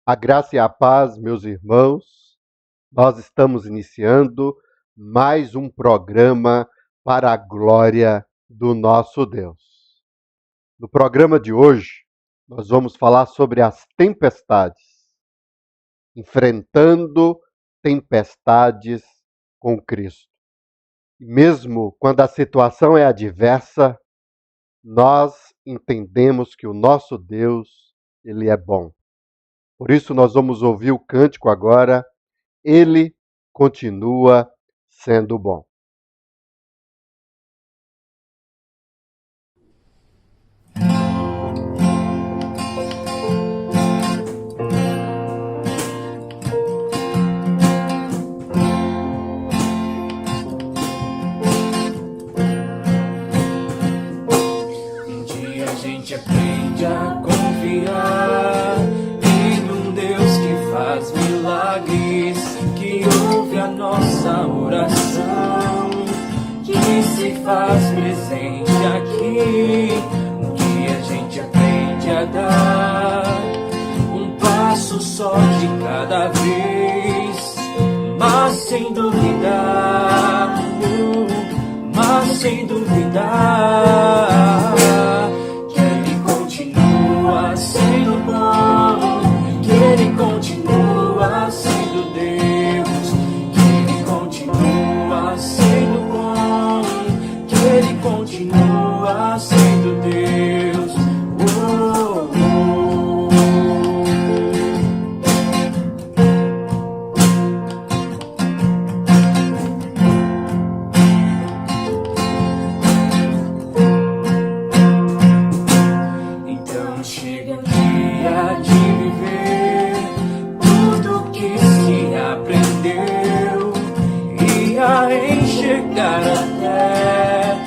A graça e a paz, meus irmãos, nós estamos iniciando mais um programa para a glória do nosso Deus. No programa de hoje, nós vamos falar sobre as tempestades, enfrentando tempestades com Cristo. E mesmo quando a situação é adversa, nós entendemos que o nosso Deus, ele é bom. Por isso nós vamos ouvir o cântico agora. Ele continua sendo bom. Um dia a gente aprende a confiar em um Deus que faz milagres, que ouve a nossa oração, que se faz presente aqui. Um dia a gente aprende a dar um passo só de cada vez, mas sem duvidar, que Ele continua sendo bom, que Ele continua sendo Deus, que Ele continua sendo bom, que Ele continua sendo Deus. Oh, oh. Então chega o dia de viver tudo que se aprendeu e a enxergar até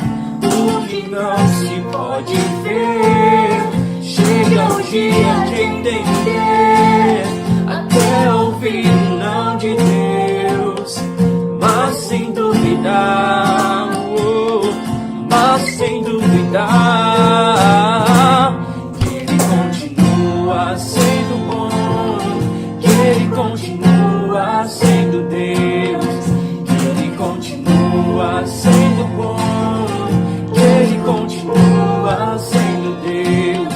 o que não se pode ver. Chega o dia de entender, até ouvir o não de Deus, mas sem duvidar, mas sem duvidar, que Ele continua sendo bom, que Ele continua sendo Deus, que Ele continua sendo bom, que Ele continua sendo Deus,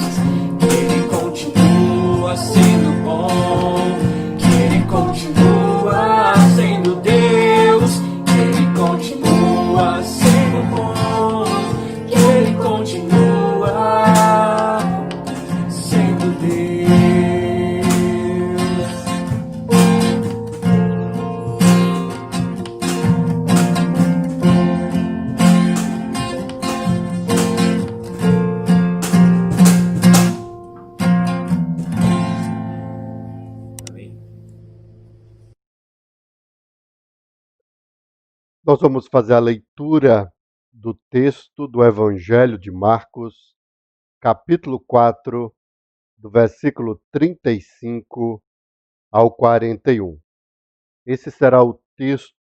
que Ele continua sendo bom, que Ele continua sendo Deus, que Ele continua sendo bom, que Ele continua sendo Deus. Amém. Nós vamos fazer a leitura do texto do Evangelho de Marcos, capítulo 4, do versículo 35 ao 41. Esse será o texto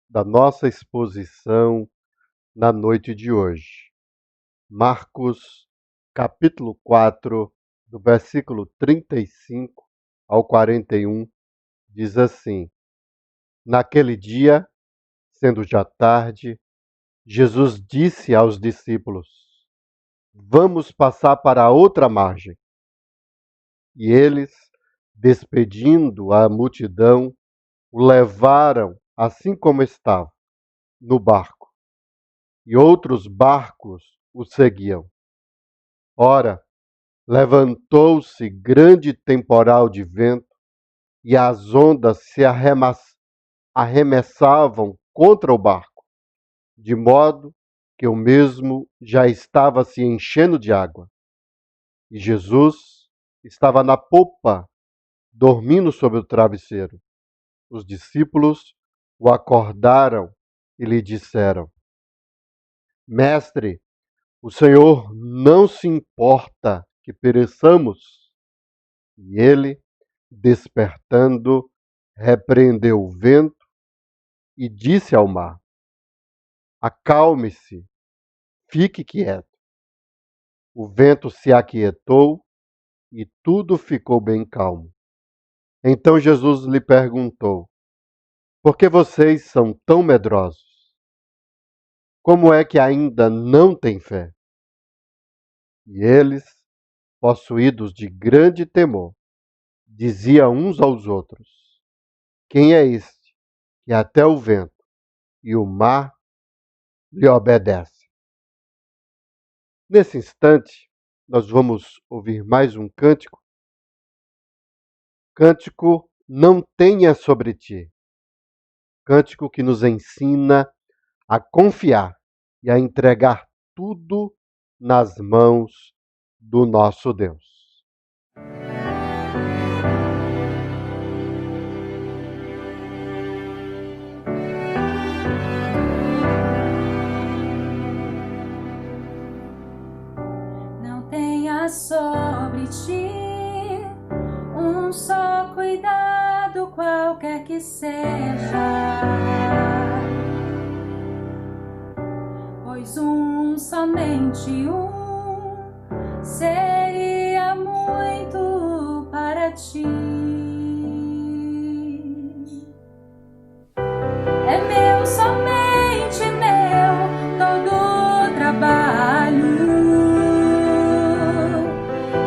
da nossa exposição na noite de hoje. Marcos, capítulo 4, do versículo 35 ao 41, diz assim: Naquele dia, sendo já tarde, Jesus disse aos discípulos: Vamos passar para a outra margem. E eles, despedindo a multidão, o levaram assim como estava, no barco. E outros barcos o seguiam. Ora, levantou-se grande temporal de vento, e as ondas se arremessavam contra o barco, de modo que o mesmo já estava se enchendo de água. E Jesus estava na popa, dormindo sobre o travesseiro. Os discípulos o acordaram e lhe disseram: Mestre, o Senhor não se importa que pereçamos? E ele, despertando, repreendeu o vento e disse ao mar: Acalme-se, fique quieto. O vento se aquietou e tudo ficou bem calmo. Então Jesus lhe perguntou: por que vocês são tão medrosos? Como é que ainda não têm fé? E eles, possuídos de grande temor, diziam uns aos outros: quem é este que até o vento e o mar lhe obedecem? Nesse instante, nós vamos ouvir mais um cântico. Cântico Não Tenha Sobre Ti. Cântico que nos ensina a confiar e a entregar tudo nas mãos do nosso Deus. Não tenha sobre ti um só cuidado, qualquer que seja, pois somente seria muito para ti. É meu, somente meu, todo o trabalho.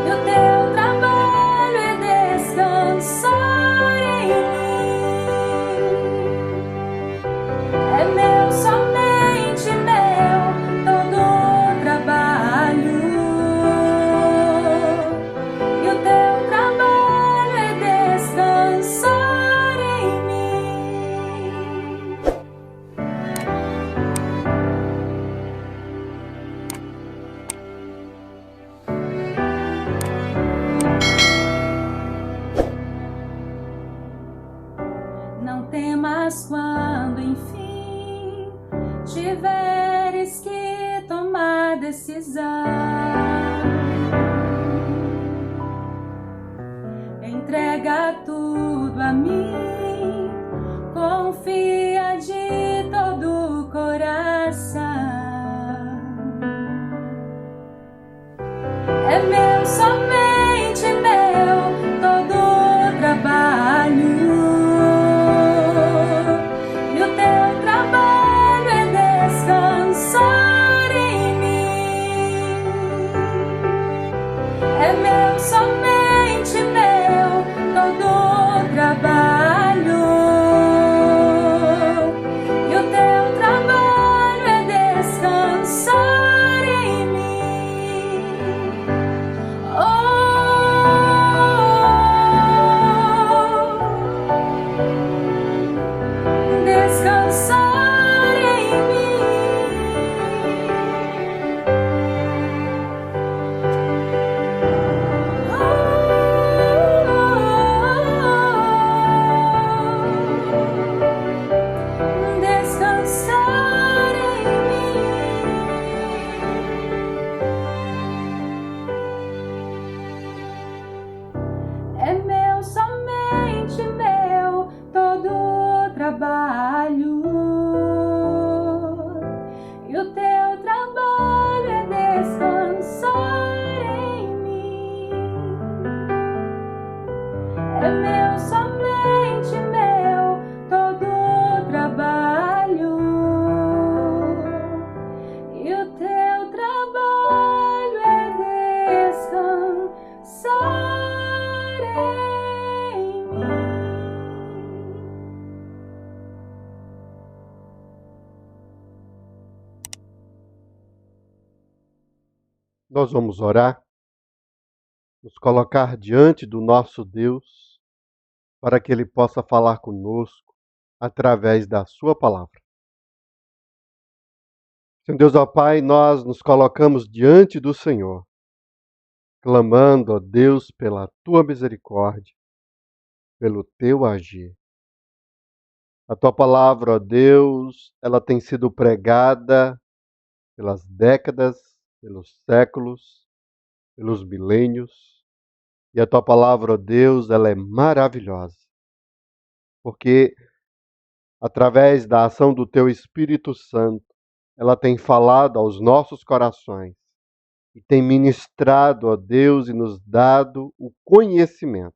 E o teu trabalho é descansar em mim. É meu, somente meu, todo o trabalho. E o teu trabalho é descansar em mim. Não temas quando, enfim, tiveres que tomar decisão. Entrega tudo a mim, confia de todo o coração. É meu, somente meu, todo o trabalho. E o teu trabalho é descansar em mim. É meu, somente meu, todo o trabalho. E o teu trabalho é descansar em mim. Descansar em mim. Descansar em mim. É meu, somente meu, todo o trabalho. E o teu trabalho é descansar em mim. É meu, somente meu, todo o trabalho. E o teu trabalho é descansar em mim. Nós vamos orar, nos colocar diante do nosso Deus, para que Ele possa falar conosco através da Sua palavra. Senhor Deus, ó Pai, nós nos colocamos diante do Senhor, clamando, ó Deus, pela Tua misericórdia, pelo Teu agir. A Tua palavra, ó Deus, ela tem sido pregada pelas décadas, pelos séculos, pelos milênios. E a Tua palavra, ó Deus, ela é maravilhosa. Porque através da ação do Teu Espírito Santo, ela tem falado aos nossos corações e tem ministrado, ó Deus, e nos dado o conhecimento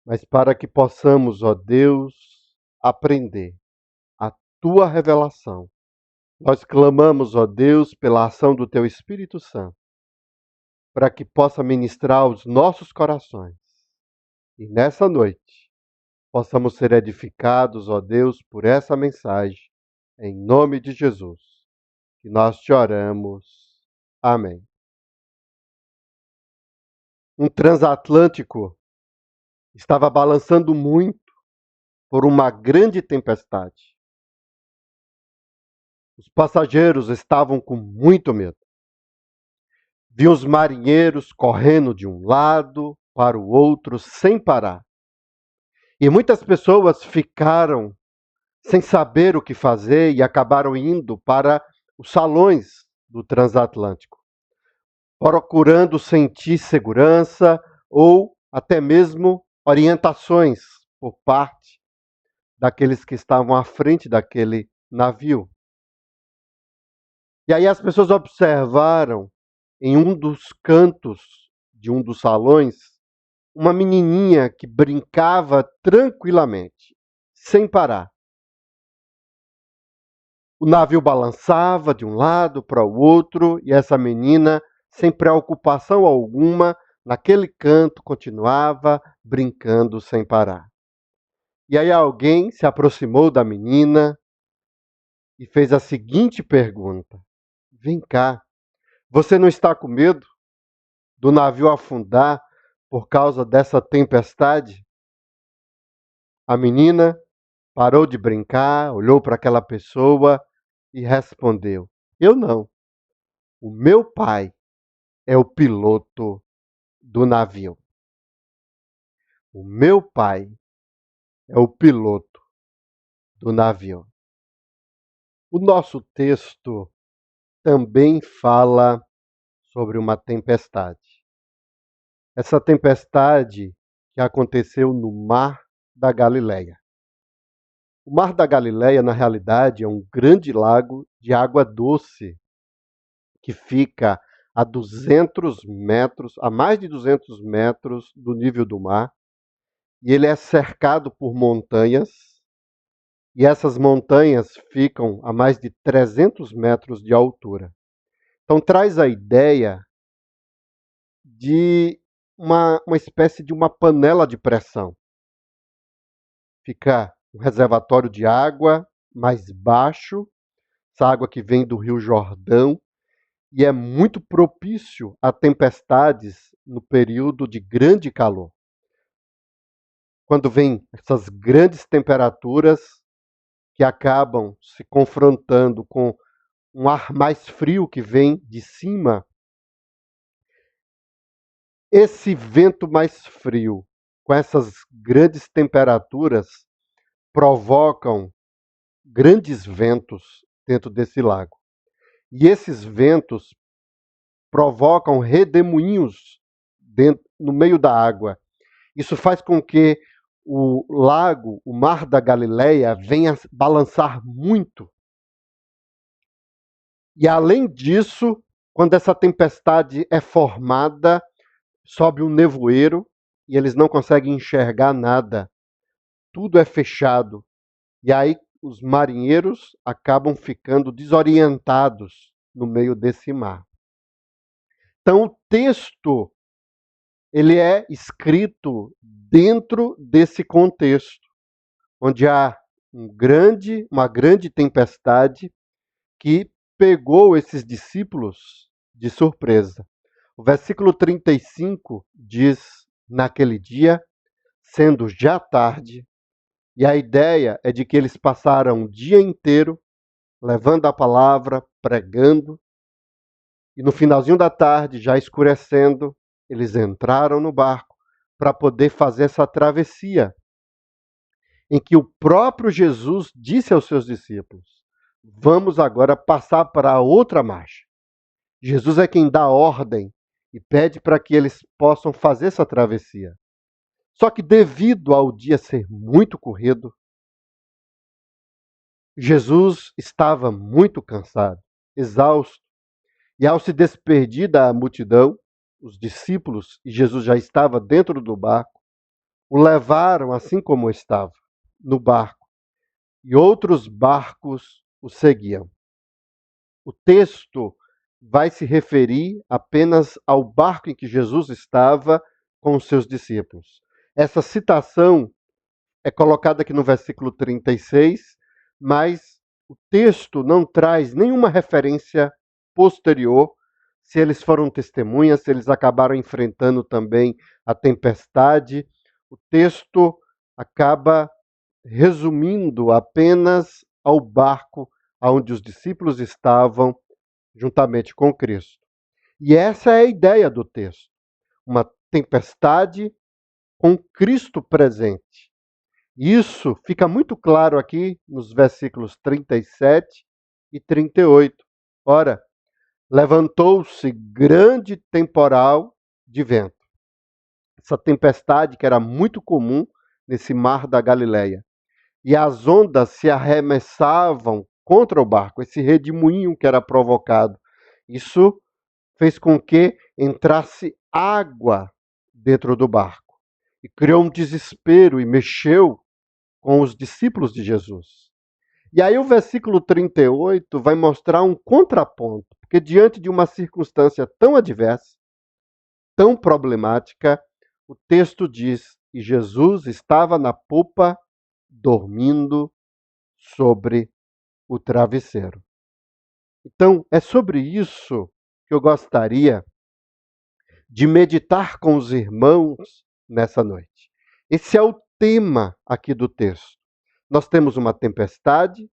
mas para que possamos, ó Deus, aprender a tua revelação. Nós clamamos, ó Deus, pela ação do teu Espírito Santo, para que possa ministrar aos nossos corações. E nessa noite, possamos ser edificados, ó Deus, por essa mensagem, em nome de Jesus, que nós te oramos. Amém. Um transatlântico estava balançando muito por uma grande tempestade. Os passageiros estavam com muito medo. Viam os marinheiros correndo de um lado para o outro sem parar. E muitas pessoas ficaram sem saber o que fazer e acabaram indo para os salões do transatlântico, procurando sentir segurança ou até mesmo orientações por parte daqueles que estavam à frente daquele navio. E aí as pessoas observaram em um dos cantos de um dos salões uma menininha que brincava tranquilamente, sem parar. O navio balançava de um lado para o outro e essa menina, sem preocupação alguma, naquele canto continuava brincando sem parar. E aí alguém se aproximou da menina e fez a seguinte pergunta: vem cá, você não está com medo do navio afundar por causa dessa tempestade? A menina parou de brincar, olhou para aquela pessoa e respondeu: eu não. O meu pai é o piloto do navio. O meu pai é o piloto do navio. O nosso texto também fala sobre uma tempestade. Essa tempestade que aconteceu no Mar da Galileia. O Mar da Galileia, na realidade, é um grande lago de água doce que fica a 200 metros, a mais de 200 metros do nível do mar, e ele é cercado por montanhas, e essas montanhas ficam a mais de 300 metros de altura. Então traz a ideia de uma espécie de uma panela de pressão. Fica um reservatório de água mais baixo, essa água que vem do Rio Jordão, e é muito propício a tempestades no período de grande calor. Quando vem essas grandes temperaturas que acabam se confrontando com um ar mais frio que vem de cima, esse vento mais frio, com essas grandes temperaturas, provocam grandes ventos dentro desse lago. E esses ventos provocam redemoinhos no meio da água. Isso faz com que o lago, o Mar da Galileia, venha balançar muito. E além disso, quando essa tempestade é formada, sobe um nevoeiro e eles não conseguem enxergar nada. Tudo é fechado. E aí os marinheiros acabam ficando desorientados no meio desse mar. Então o texto ele é escrito dentro desse contexto, onde há uma grande tempestade que pegou esses discípulos de surpresa. O versículo 35 diz: naquele dia, sendo já tarde, e a ideia é de que eles passaram o dia inteiro levando a palavra, pregando, e no finalzinho da tarde, já escurecendo, eles entraram no barco para poder fazer essa travessia, em que o próprio Jesus disse aos seus discípulos: vamos agora passar para a outra margem. Jesus é quem dá ordem e pede para que eles possam fazer essa travessia. Só que devido ao dia ser muito corrido, Jesus estava muito cansado, exausto, e ao se despedir da multidão, os discípulos, e Jesus já estava dentro do barco, o levaram assim como estava, no barco, e outros barcos o seguiam. O texto vai se referir apenas ao barco em que Jesus estava com os seus discípulos. Essa citação é colocada aqui no versículo 36, mas o texto não traz nenhuma referência posterior, se eles foram testemunhas, se eles acabaram enfrentando também a tempestade. O texto acaba resumindo apenas ao barco onde os discípulos estavam juntamente com Cristo. E essa é a ideia do texto, uma tempestade com Cristo presente. Isso fica muito claro aqui nos versículos 37 e 38. Ora, levantou-se grande temporal de vento. Essa tempestade que era muito comum nesse mar da Galileia. E as ondas se arremessavam contra o barco, esse redemoinho que era provocado. Isso fez com que entrasse água dentro do barco. E criou um desespero e mexeu com os discípulos de Jesus. E aí o versículo 38 vai mostrar um contraponto, porque diante de uma circunstância tão adversa, tão problemática, o texto diz: e Jesus estava na popa dormindo sobre o travesseiro. Então, é sobre isso que eu gostaria de meditar com os irmãos nessa noite. Esse é o tema aqui do texto. Nós temos uma tempestade,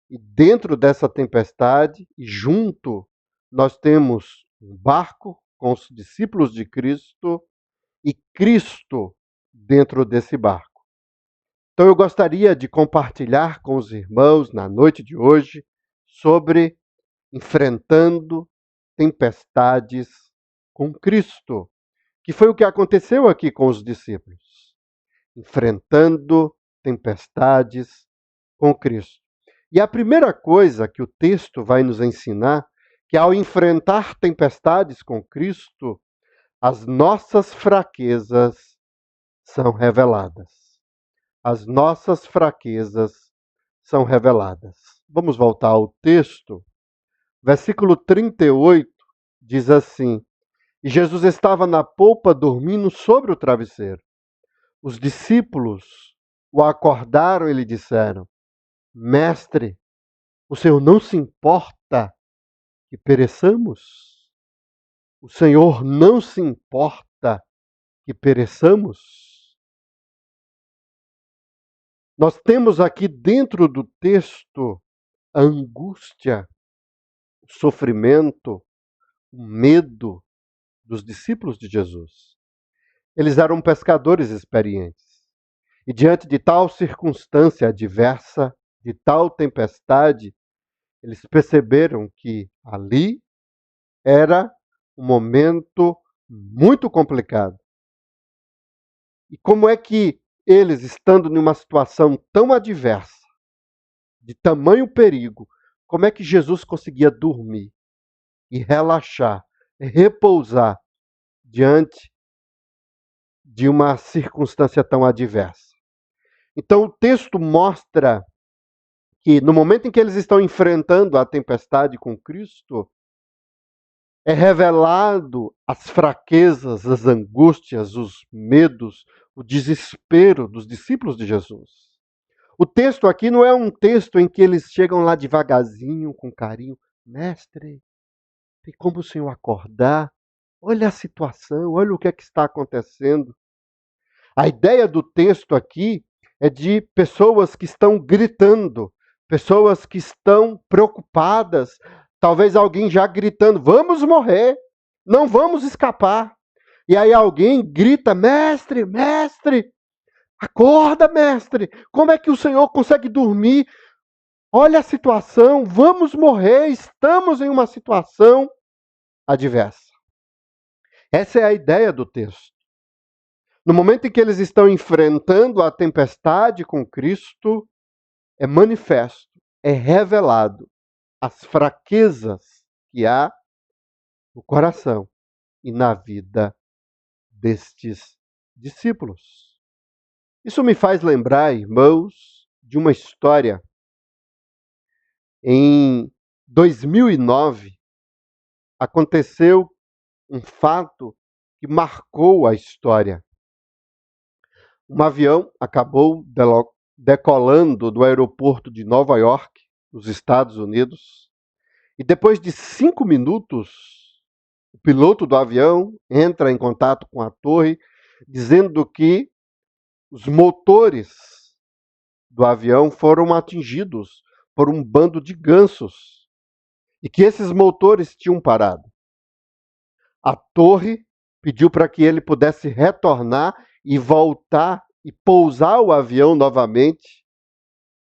e dentro dessa tempestade, e junto, nós temos um barco com os discípulos de Cristo e Cristo dentro desse barco. Então eu gostaria de compartilhar com os irmãos na noite de hoje sobre enfrentando tempestades com Cristo, que foi o que aconteceu aqui com os discípulos. Enfrentando tempestades com Cristo. E a primeira coisa que o texto vai nos ensinar, que ao enfrentar tempestades com Cristo, as nossas fraquezas são reveladas. As nossas fraquezas são reveladas. Vamos voltar ao texto. Versículo 38 diz assim: e Jesus estava na polpa dormindo sobre o travesseiro. Os discípulos o acordaram e lhe disseram: Mestre, o Senhor não se importa que pereçamos? O Senhor não se importa que pereçamos? Nós temos aqui dentro do texto a angústia, o sofrimento, o medo dos discípulos de Jesus. Eles eram pescadores experientes. E diante de tal circunstância adversa, de tal tempestade, eles perceberam que ali era um momento muito complicado. E como é que eles, estando numa situação tão adversa, de tamanho perigo, como é que Jesus conseguia dormir e relaxar, repousar diante de uma circunstância tão adversa? Então o texto mostra que no momento em que eles estão enfrentando a tempestade com Cristo, é revelado as fraquezas, as angústias, os medos, o desespero dos discípulos de Jesus. O texto aqui não é um texto em que eles chegam lá devagarzinho, com carinho. Mestre, tem como o Senhor acordar? Olha a situação, olha o que é que está acontecendo. A ideia do texto aqui é de pessoas que estão gritando, pessoas que estão preocupadas, talvez alguém já gritando: vamos morrer, não vamos escapar. E aí alguém grita: mestre, mestre, acorda, mestre, como é que o Senhor consegue dormir? Olha a situação, vamos morrer, estamos em uma situação adversa. Essa é a ideia do texto. No momento em que eles estão enfrentando a tempestade com Cristo, é manifesto, é revelado as fraquezas que há no coração e na vida destes discípulos. Isso me faz lembrar, irmãos, de uma história. Em 2009, aconteceu um fato que marcou a história. Um avião acabou decolando do aeroporto de Nova York, nos Estados Unidos, e depois de 5 minutos, o piloto do avião entra em contato com a torre, dizendo que os motores do avião foram atingidos por um bando de gansos e que esses motores tinham parado. A torre pediu para que ele pudesse retornar e voltar e pousar o avião novamente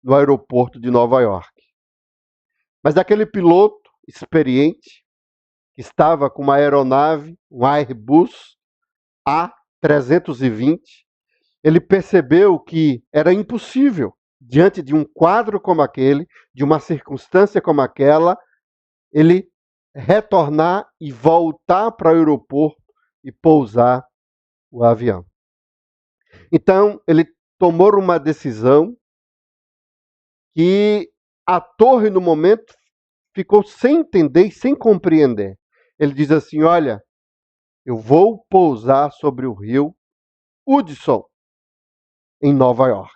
no aeroporto de Nova York. Mas aquele piloto experiente, que estava com uma aeronave, um Airbus A320, ele percebeu que era impossível, diante de um quadro como aquele, de uma circunstância como aquela, ele retornar e voltar para o aeroporto e pousar o avião. Então, ele tomou uma decisão que a torre, no momento, ficou sem entender e sem compreender. Ele diz assim, olha, eu vou pousar sobre o rio Hudson, em Nova York.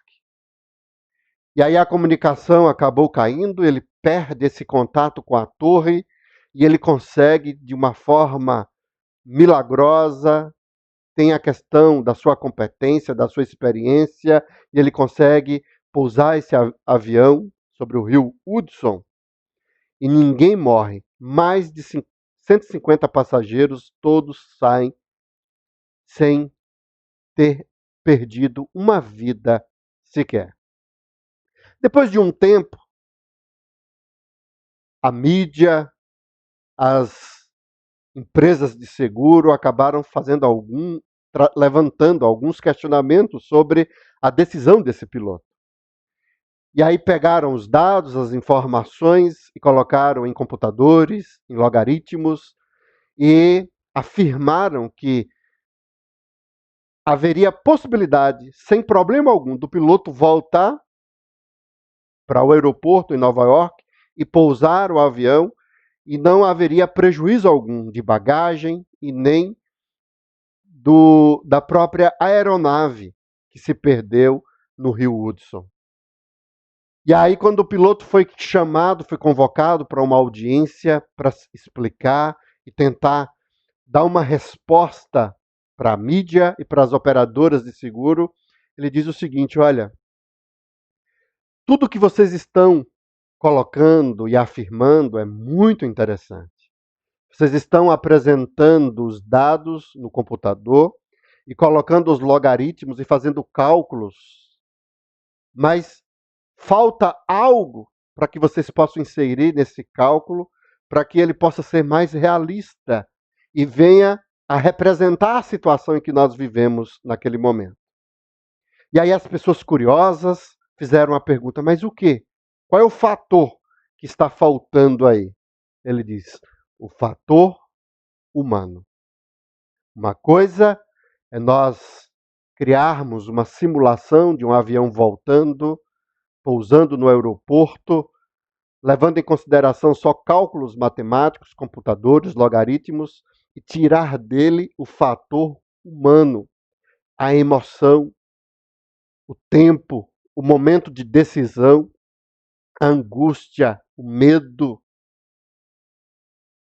E aí a comunicação acabou caindo, ele perde esse contato com a torre e ele consegue, de uma forma milagrosa, tem a questão da sua competência, da sua experiência, e ele consegue pousar esse avião sobre o rio Hudson e ninguém morre. Mais de 150 passageiros, todos saem sem ter perdido uma vida sequer. Depois de um tempo, a mídia, as empresas de seguro acabaram levantando alguns questionamentos sobre a decisão desse piloto. E aí pegaram os dados, as informações e colocaram em computadores, em logaritmos e afirmaram que haveria possibilidade, sem problema algum, do piloto voltar para o aeroporto em Nova York e pousar o avião e não haveria prejuízo algum de bagagem e nem da própria aeronave que se perdeu no rio Hudson. E aí, quando o piloto foi chamado, foi convocado para uma audiência para explicar e tentar dar uma resposta para a mídia e para as operadoras de seguro, ele diz o seguinte, olha, tudo que vocês estão colocando e afirmando é muito interessante. Vocês estão apresentando os dados no computador e colocando os logaritmos e fazendo cálculos, mas falta algo para que vocês possam inserir nesse cálculo para que ele possa ser mais realista e venha a representar a situação em que nós vivemos naquele momento. E aí as pessoas curiosas fizeram a pergunta, mas o quê? Qual é o fator que está faltando aí? Ele diz, o fator humano. Uma coisa é nós criarmos uma simulação de um avião voltando, pousando no aeroporto, levando em consideração só cálculos matemáticos, computadores, logaritmos, e tirar dele o fator humano, a emoção, o tempo, o momento de decisão, a angústia, o medo,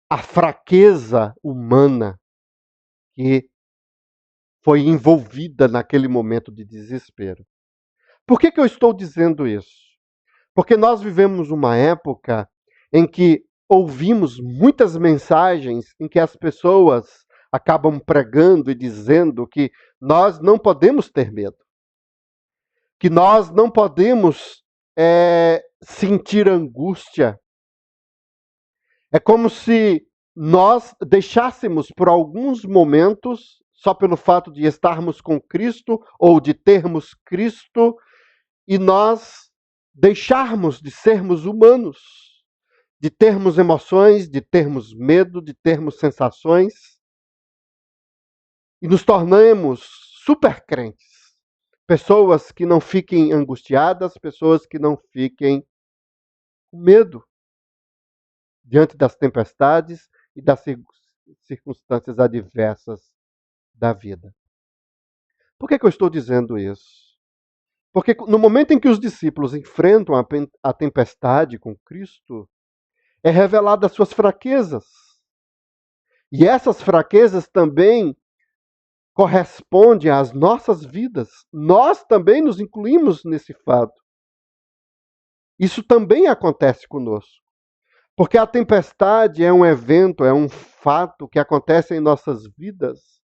a fraqueza humana que foi envolvida naquele momento de desespero. Por que eu estou dizendo isso? Porque nós vivemos uma época em que ouvimos muitas mensagens em que as pessoas acabam pregando e dizendo que nós não podemos ter medo, que nós não podemos sentir angústia. É como se nós deixássemos por alguns momentos, só pelo fato de estarmos com Cristo ou de termos Cristo, e nós deixarmos de sermos humanos, de termos emoções, de termos medo, de termos sensações, e nos tornamos super crentes, Pessoas que não fiquem angustiadas, pessoas que não fiquem com medo diante das tempestades e das circunstâncias adversas da vida. Por que eu estou dizendo isso? Porque no momento em que os discípulos enfrentam a tempestade com Cristo, é revelada as suas fraquezas. E essas fraquezas também correspondem às nossas vidas. Nós também nos incluímos nesse fato. Isso também acontece conosco. Porque a tempestade é um evento, é um fato que acontece em nossas vidas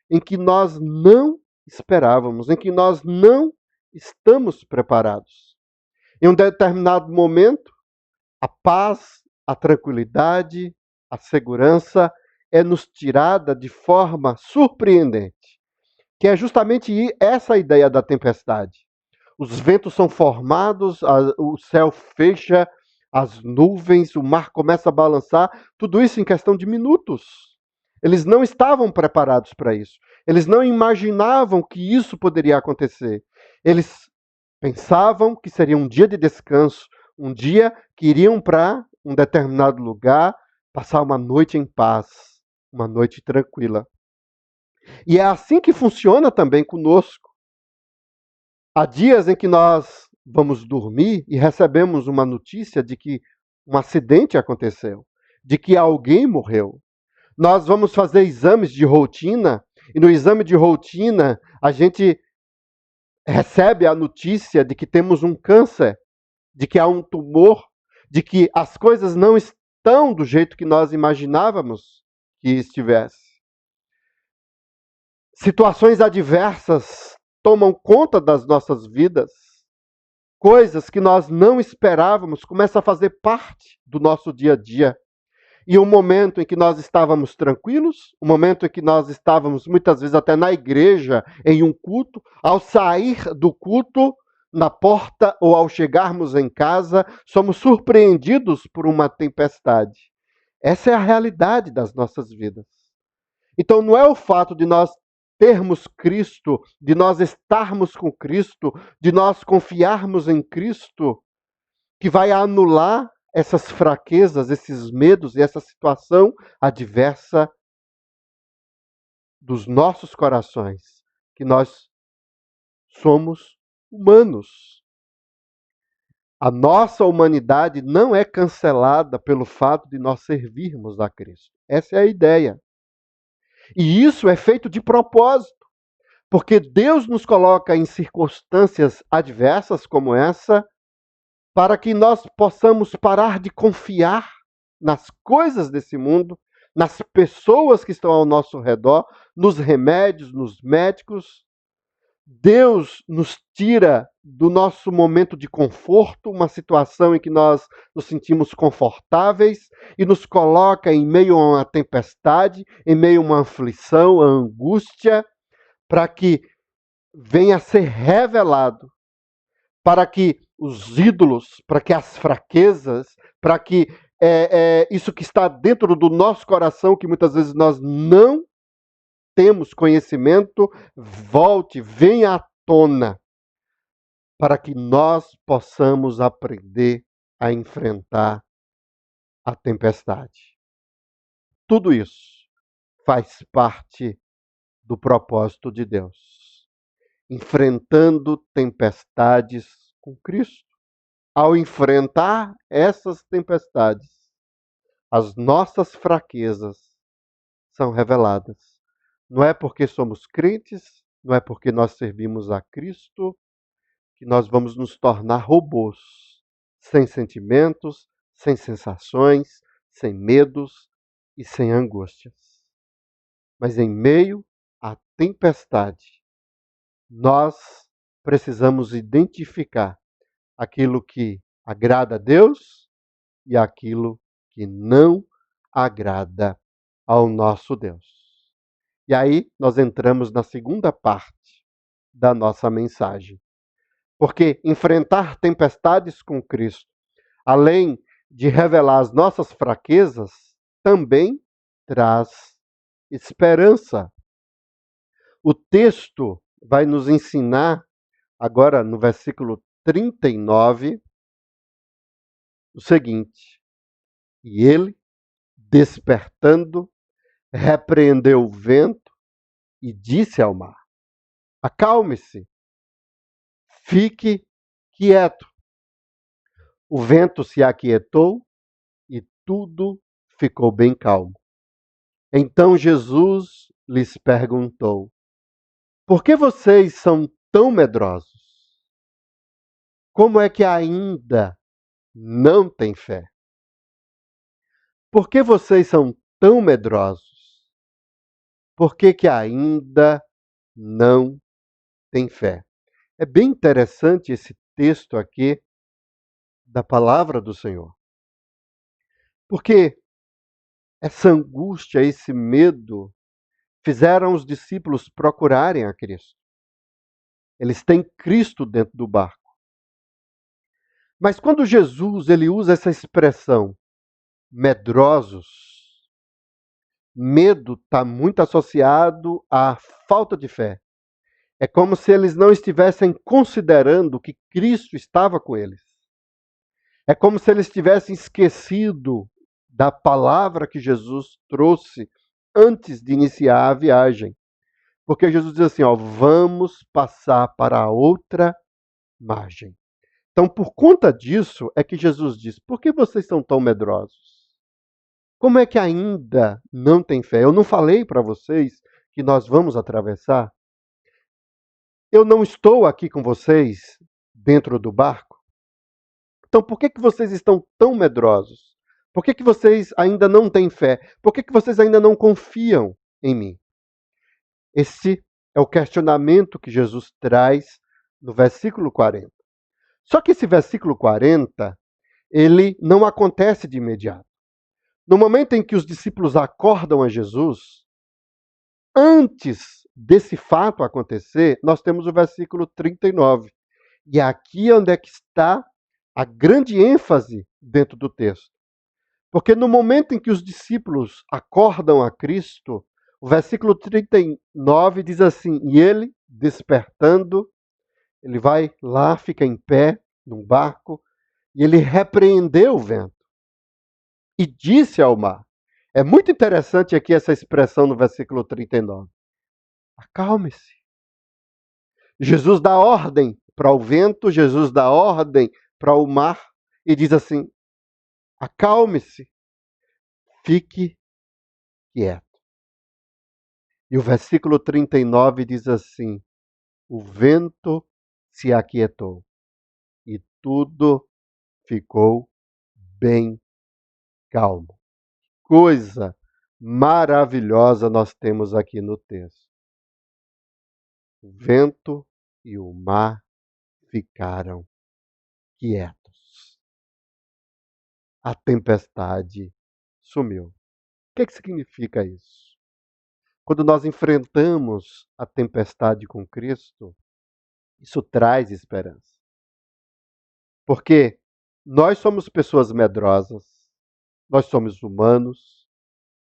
em que nós não esperávamos, em que nós não estamos preparados. Em um determinado momento, a paz, a tranquilidade, a segurança é nos tirada de forma surpreendente, que é justamente essa a ideia da tempestade. Os ventos são formados, o céu fecha, as nuvens, o mar começa a balançar, tudo isso em questão de minutos. Eles não estavam preparados para isso. Eles não imaginavam que isso poderia acontecer. Eles pensavam que seria um dia de descanso, um dia que iriam para um determinado lugar, passar uma noite em paz, uma noite tranquila. E é assim que funciona também conosco. Há dias em que nós vamos dormir e recebemos uma notícia de que um acidente aconteceu, de que alguém morreu. Nós vamos fazer exames de rotina e no exame de rotina a gente recebe a notícia de que temos um câncer, de que há um tumor, de que as coisas não estão do jeito que nós imaginávamos que estivesse. Situações adversas tomam conta das nossas vidas. Coisas que nós não esperávamos começam a fazer parte do nosso dia a dia. E um momento em que nós estávamos tranquilos, um momento em que nós estávamos muitas vezes até na igreja, em um culto, ao sair do culto, na porta ou ao chegarmos em casa, somos surpreendidos por uma tempestade. Essa é a realidade das nossas vidas. Então não é o fato de nós termos Cristo, de nós estarmos com Cristo, de nós confiarmos em Cristo, que vai anular essas fraquezas, esses medos e essa situação adversa dos nossos corações, que nós somos humanos. A nossa humanidade não é cancelada pelo fato de nós servirmos a Cristo. Essa é a ideia. E isso é feito de propósito, porque Deus nos coloca em circunstâncias adversas como essa, para que nós possamos parar de confiar nas coisas desse mundo, nas pessoas que estão ao nosso redor, nos remédios, nos médicos. Deus nos tira do nosso momento de conforto, uma situação em que nós nos sentimos confortáveis, e nos coloca em meio a uma tempestade, em meio a uma aflição, a angústia, para que venha a ser revelado, para que os ídolos, para que as fraquezas, para que isso que está dentro do nosso coração, que muitas vezes nós não temos conhecimento, volte, venha à tona, para que nós possamos aprender a enfrentar a tempestade. Tudo isso faz parte do propósito de Deus. Enfrentando tempestades com Cristo. Ao enfrentar essas tempestades, as nossas fraquezas são reveladas. Não é porque somos crentes, não é porque nós servimos a Cristo, que nós vamos nos tornar robôs, sem sentimentos, sem sensações, sem medos e sem angústias. Mas em meio à tempestade, nós precisamos identificar aquilo que agrada a Deus e aquilo que não agrada ao nosso Deus. E aí nós entramos na segunda parte da nossa mensagem. Porque enfrentar tempestades com Cristo, além de revelar as nossas fraquezas, também traz esperança. O texto vai nos ensinar agora no versículo 39, o seguinte: e ele, despertando, repreendeu o vento e disse ao mar: acalme-se, fique quieto. O vento se aquietou e tudo ficou bem calmo. Então Jesus lhes perguntou: por que vocês são tão medrosos? Como é que ainda não têm fé? Por que vocês são tão medrosos? Por que ainda não têm fé? É bem interessante esse texto aqui da palavra do Senhor. Porque essa angústia, esse medo, fizeram os discípulos procurarem a Cristo. Eles têm Cristo dentro do barco. Mas quando Jesus ele usa essa expressão, medrosos, medo está muito associado à falta de fé. É como se eles não estivessem considerando que Cristo estava com eles. É como se eles tivessem esquecido da palavra que Jesus trouxe antes de iniciar a viagem. Porque Jesus diz assim, vamos passar para a outra margem. Então, por conta disso, é que Jesus diz, por que vocês são tão medrosos? Como é que ainda não tem fé? Eu não falei para vocês que nós vamos atravessar? Eu não estou aqui com vocês dentro do barco? Então, por que vocês estão tão medrosos? Por que vocês ainda não têm fé? Por que vocês ainda não confiam em mim? Esse é o questionamento que Jesus traz no versículo 40. Só que esse versículo 40, ele não acontece de imediato. No momento em que os discípulos acordam a Jesus, antes desse fato acontecer, nós temos o versículo 39. E aqui é onde é que está a grande ênfase dentro do texto. Porque no momento em que os discípulos acordam a Cristo, o versículo 39 diz assim, e ele, despertando, ele vai lá, fica em pé, num barco, e ele repreendeu o vento. E disse ao mar. É muito interessante aqui essa expressão no versículo 39. Acalme-se. Jesus dá ordem para o vento, Jesus dá ordem para o mar, e diz assim, acalme-se, fique quieto. E o versículo 39 diz assim, o vento se aquietou e tudo ficou bem calmo. Coisa maravilhosa nós temos aqui no texto. O vento e o mar ficaram quietos. A tempestade sumiu. O que significa isso? Quando nós enfrentamos a tempestade com Cristo, isso traz esperança. Porque nós somos pessoas medrosas, nós somos humanos,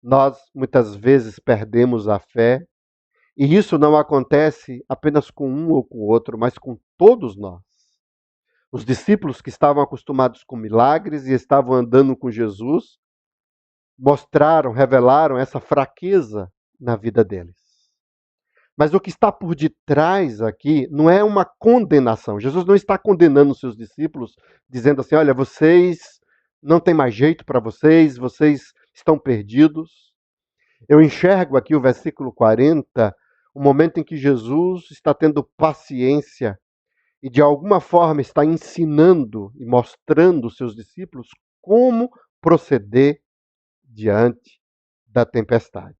nós muitas vezes perdemos a fé, e isso não acontece apenas com um ou com o outro, mas com todos nós. Os discípulos que estavam acostumados com milagres e estavam andando com Jesus, mostraram, revelaram essa fraqueza na vida deles. Mas o que está por detrás aqui não é uma condenação. Jesus não está condenando os seus discípulos, dizendo assim, olha, vocês não tem mais jeito para vocês estão perdidos. Eu enxergo aqui o versículo 40, o momento em que Jesus está tendo paciência e de alguma forma está ensinando e mostrando aos seus discípulos como proceder diante da tempestade.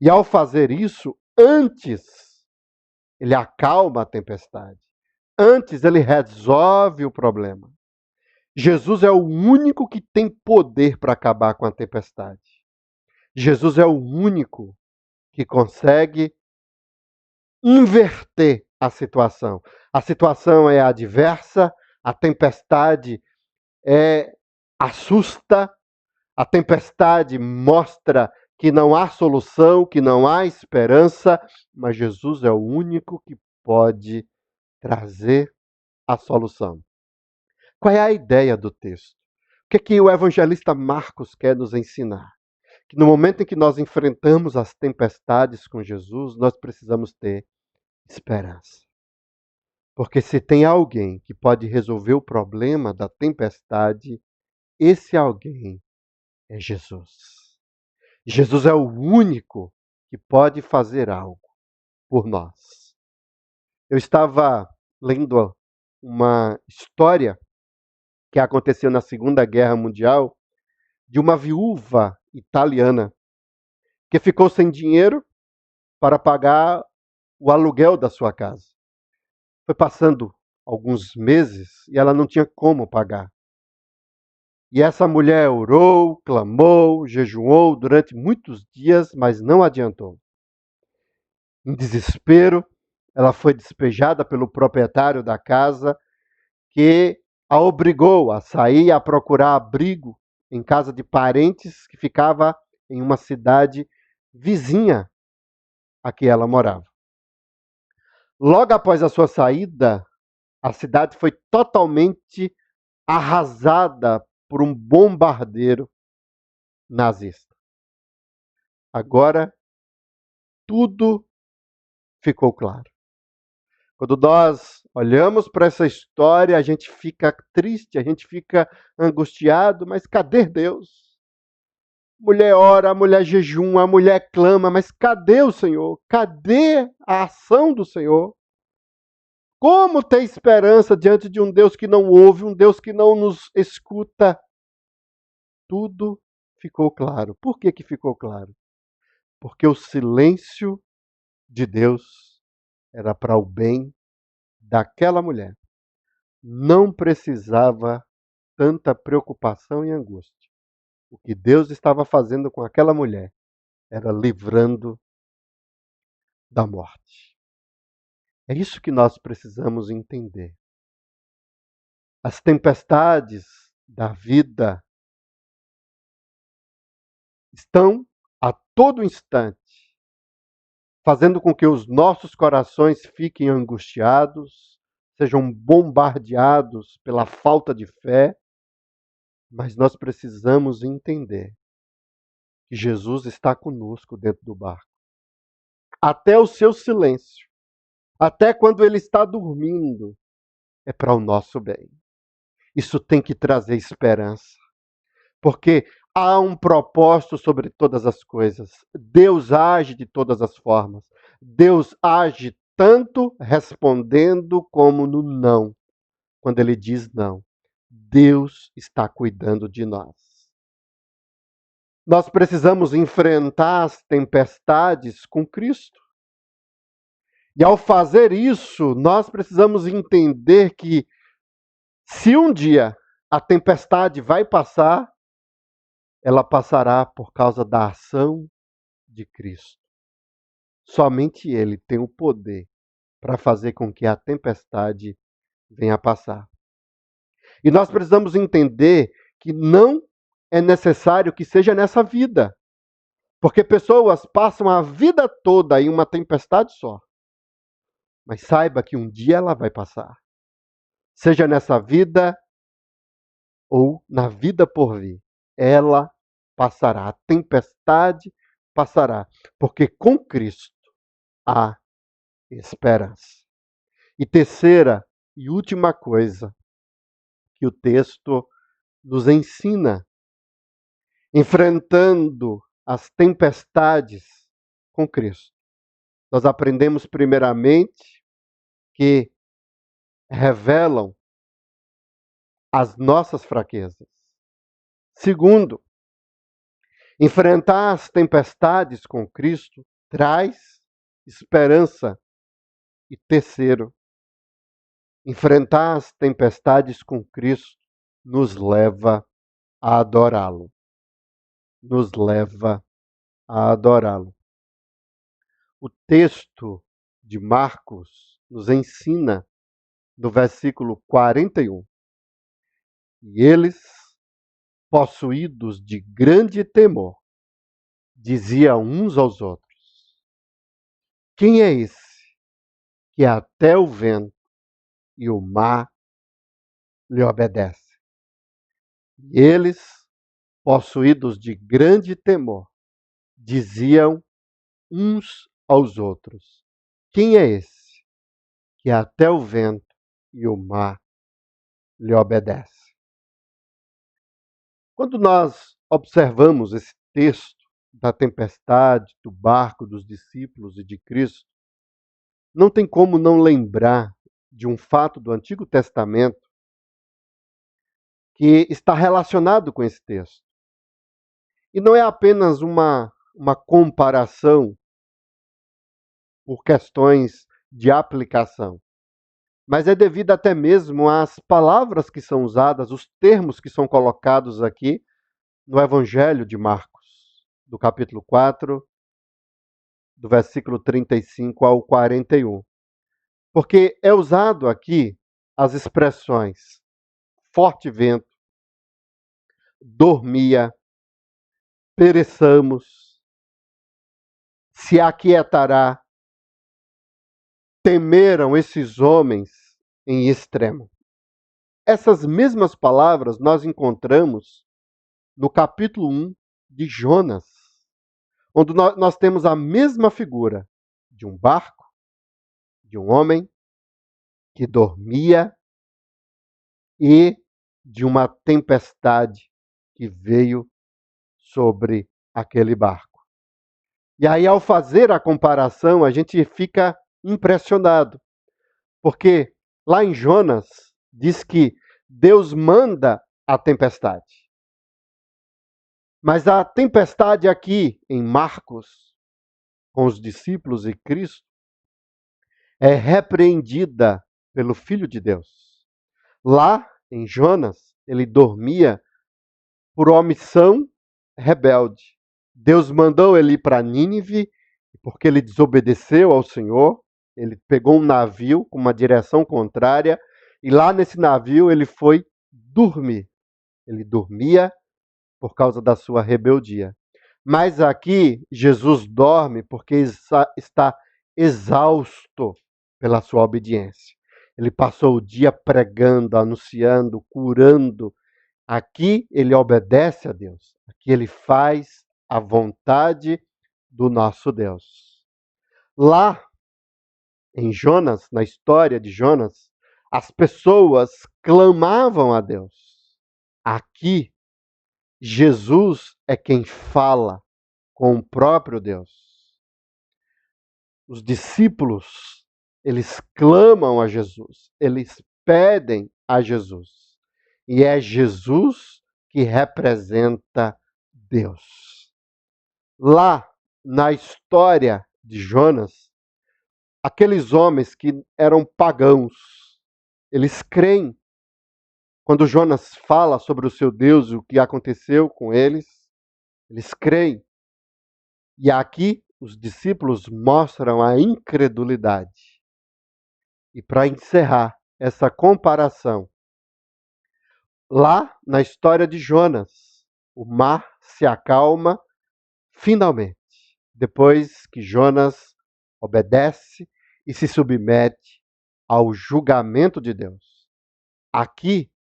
E ao fazer isso, antes ele acalma a tempestade, antes ele resolve o problema. Jesus é o único que tem poder para acabar com a tempestade. Jesus é o único que consegue inverter a situação. A situação é adversa, a tempestade assusta, a tempestade mostra que não há solução, que não há esperança, mas Jesus é o único que pode trazer a solução. Qual é a ideia do texto? O que o evangelista Marcos quer nos ensinar? Que no momento em que nós enfrentamos as tempestades com Jesus, nós precisamos ter esperança. Porque se tem alguém que pode resolver o problema da tempestade, esse alguém é Jesus. Jesus é o único que pode fazer algo por nós. Eu estava lendo uma história que aconteceu na Segunda Guerra Mundial de uma viúva italiana que ficou sem dinheiro para pagar o aluguel da sua casa. Foi passando alguns meses e ela não tinha como pagar. E essa mulher orou, clamou, jejuou durante muitos dias, mas não adiantou. Em desespero, ela foi despejada pelo proprietário da casa, que a obrigou a sair e a procurar abrigo em casa de parentes que ficava em uma cidade vizinha a que ela morava. Logo após a sua saída, a cidade foi totalmente arrasada por um bombardeiro nazista. Agora, tudo ficou claro. Quando nós olhamos para essa história, a gente fica triste, a gente fica angustiado, mas cadê Deus? Mulher ora, a mulher jejuma, a mulher clama, mas cadê o Senhor? Cadê a ação do Senhor? Como ter esperança diante de um Deus que não ouve, um Deus que não nos escuta? Tudo ficou claro. Por que ficou claro? Porque o silêncio de Deus era para o bem daquela mulher. Não precisava tanta preocupação e angústia. O que Deus estava fazendo com aquela mulher era livrando da morte. É isso que nós precisamos entender. As tempestades da vida estão a todo instante fazendo com que os nossos corações fiquem angustiados, sejam bombardeados pela falta de fé, mas nós precisamos entender que Jesus está conosco dentro do barco. Até o seu silêncio, até quando ele está dormindo, é para o nosso bem. Isso tem que trazer esperança, porque há um propósito sobre todas as coisas. Deus age de todas as formas. Deus age tanto respondendo como no não. Quando ele diz não, Deus está cuidando de nós. Nós precisamos enfrentar as tempestades com Cristo. E ao fazer isso, nós precisamos entender que se um dia a tempestade vai passar, ela passará por causa da ação de Cristo. Somente Ele tem o poder para fazer com que a tempestade venha a passar. E nós precisamos entender que não é necessário que seja nessa vida. Porque pessoas passam a vida toda em uma tempestade só. Mas saiba que um dia ela vai passar. Seja nessa vida ou na vida por vir. Ela passará, a tempestade passará, porque com Cristo há esperança. E terceira e última coisa que o texto nos ensina, enfrentando as tempestades com Cristo. Nós aprendemos primeiramente que revelam as nossas fraquezas. Segundo, enfrentar as tempestades com Cristo traz esperança. E terceiro, enfrentar as tempestades com Cristo nos leva a adorá-lo. Nos leva a adorá-lo. O texto de Marcos nos ensina no versículo 41. E eles, possuídos de grande temor, diziam uns aos outros: quem é esse que até o vento e o mar lhe obedece. E eles, possuídos de grande temor, diziam uns aos outros: quem é esse que até o vento e o mar lhe obedece? Quando nós observamos esse texto da tempestade, do barco dos discípulos e de Cristo, não tem como não lembrar de um fato do Antigo Testamento que está relacionado com esse texto. E não é apenas uma comparação por questões de aplicação, mas é devido até mesmo às palavras que são usadas, os termos que são colocados aqui no Evangelho de Marcos, do capítulo 4, do versículo 35 ao 41. Porque é usado aqui as expressões forte vento, dormia, pereçamos, se aquietará. Temeram esses homens em extremo. Essas mesmas palavras nós encontramos no capítulo 1 de Jonas, onde nós temos a mesma figura de um barco, de um homem que dormia e de uma tempestade que veio sobre aquele barco. E aí, ao fazer a comparação, a gente fica impressionado, porque lá em Jonas diz que Deus manda a tempestade. Mas a tempestade aqui em Marcos, com os discípulos e Cristo, é repreendida pelo Filho de Deus. Lá em Jonas, ele dormia por omissão rebelde. Deus mandou ele ir para Nínive, porque ele desobedeceu ao Senhor. Ele pegou um navio com uma direção contrária, e lá nesse navio ele foi dormir. Ele dormia por causa da sua rebeldia. Mas aqui Jesus dorme porque está exausto pela sua obediência. Ele passou o dia pregando, anunciando, curando. Aqui ele obedece a Deus. Aqui ele faz a vontade do nosso Deus. Lá em Jonas, na história de Jonas, as pessoas clamavam a Deus. Aqui, Jesus é quem fala com o próprio Deus. Os discípulos, eles clamam a Jesus, eles pedem a Jesus. E é Jesus que representa Deus. Lá na história de Jonas, aqueles homens que eram pagãos, eles creem. Quando Jonas fala sobre o seu Deus e o que aconteceu com eles creem. E aqui os discípulos mostram a incredulidade. E para encerrar essa comparação, lá na história de Jonas, o mar se acalma finalmente, depois que Jonas obedece e se submete ao julgamento de Deus. Aqui,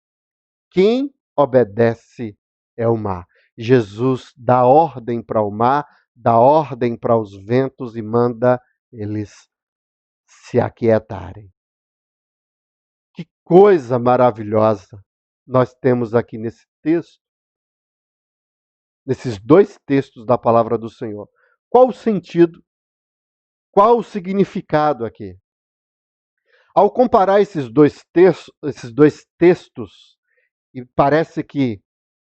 quem obedece é o mar. Jesus dá ordem para o mar, dá ordem para os ventos e manda eles se aquietarem. Que coisa maravilhosa nós temos aqui nesse texto, nesses dois textos da palavra do Senhor. Qual o sentido? Qual o significado aqui? Ao comparar esses dois textos, e parece que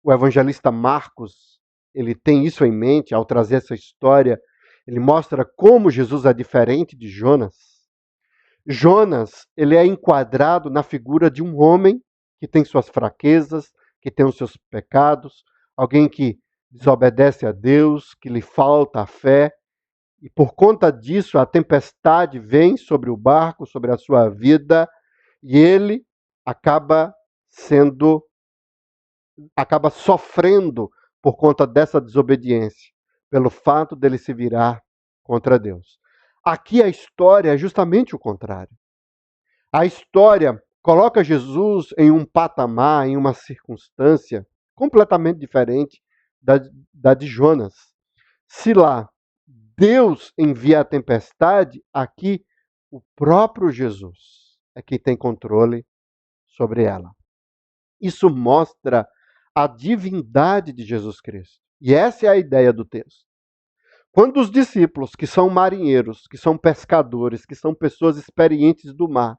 o evangelista Marcos, ele tem isso em mente ao trazer essa história, ele mostra como Jesus é diferente de Jonas. Jonas, ele é enquadrado na figura de um homem que tem suas fraquezas, que tem os seus pecados, alguém que desobedece a Deus, que lhe falta a fé, e por conta disso a tempestade vem sobre o barco, sobre a sua vida, e ele acaba sofrendo por conta dessa desobediência, pelo fato dele se virar contra Deus. Aqui a história é justamente o contrário. A história coloca Jesus em um patamar, em uma circunstância completamente diferente da de Jonas. Se lá Deus envia a tempestade, aqui o próprio Jesus é quem tem controle sobre ela. Isso mostra a divindade de Jesus Cristo. E essa é a ideia do texto. Quando os discípulos, que são marinheiros, que são pescadores, que são pessoas experientes do mar,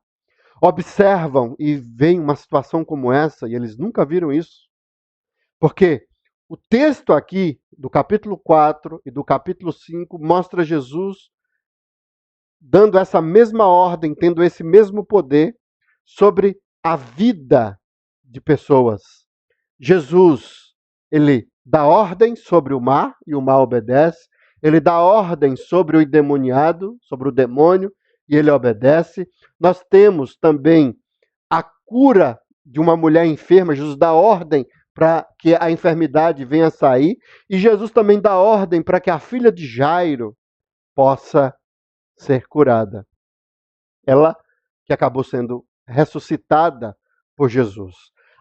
observam e veem uma situação como essa, e eles nunca viram isso, porque o texto aqui, do capítulo 4 e do capítulo 5, mostra Jesus dando essa mesma ordem, tendo esse mesmo poder sobre a vida de pessoas. Jesus, ele dá ordem sobre o mar, e o mar obedece. Ele dá ordem sobre o endemoniado, sobre o demônio, e ele obedece. Nós temos também a cura de uma mulher enferma. Jesus dá ordem para que a enfermidade venha a sair. E Jesus também dá ordem para que a filha de Jairo possa ser curada. Ela que acabou sendo ressuscitada por Jesus.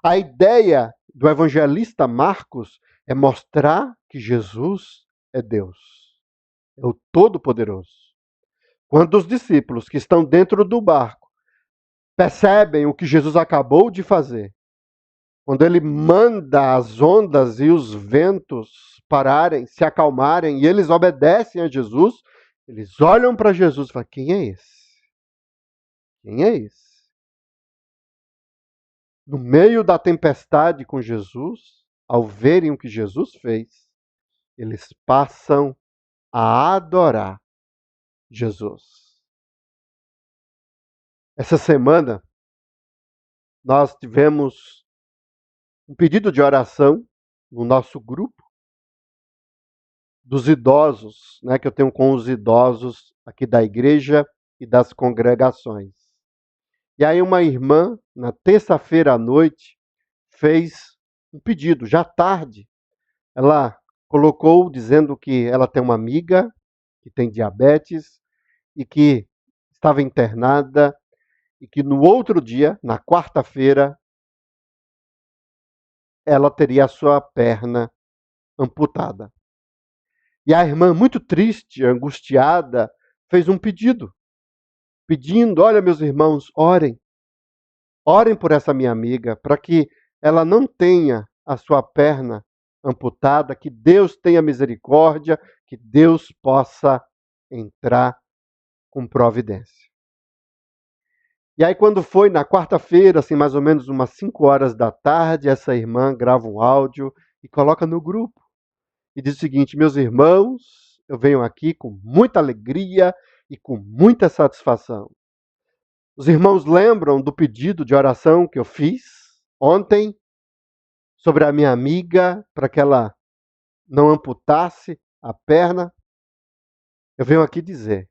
A ideia do evangelista Marcos é mostrar que Jesus é Deus, é o Todo-Poderoso. Quando os discípulos que estão dentro do barco percebem o que Jesus acabou de fazer, quando ele manda as ondas e os ventos pararem, se acalmarem, e eles obedecem a Jesus, eles olham para Jesus e falam: quem é esse? Quem é esse? No meio da tempestade com Jesus, ao verem o que Jesus fez, eles passam a adorar Jesus. Essa semana, nós tivemos um pedido de oração no nosso grupo dos idosos, que eu tenho com os idosos aqui da igreja e das congregações. E aí uma irmã, na terça-feira à noite, fez um pedido, já tarde. Ela colocou dizendo que ela tem uma amiga que tem diabetes e que estava internada e que no outro dia, na quarta-feira, ela teria a sua perna amputada. E a irmã, muito triste, angustiada, fez um pedido. Pedindo: olha, meus irmãos, orem. Orem por essa minha amiga, para que ela não tenha a sua perna amputada, que Deus tenha misericórdia, que Deus possa entrar com providência. E aí, quando foi na quarta-feira, assim, mais ou menos umas 5 horas da tarde, essa irmã grava um áudio e coloca no grupo. E diz o seguinte: meus irmãos, eu venho aqui com muita alegria e com muita satisfação. Os irmãos lembram do pedido de oração que eu fiz ontem sobre a minha amiga, para que ela não amputasse a perna? Eu venho aqui dizer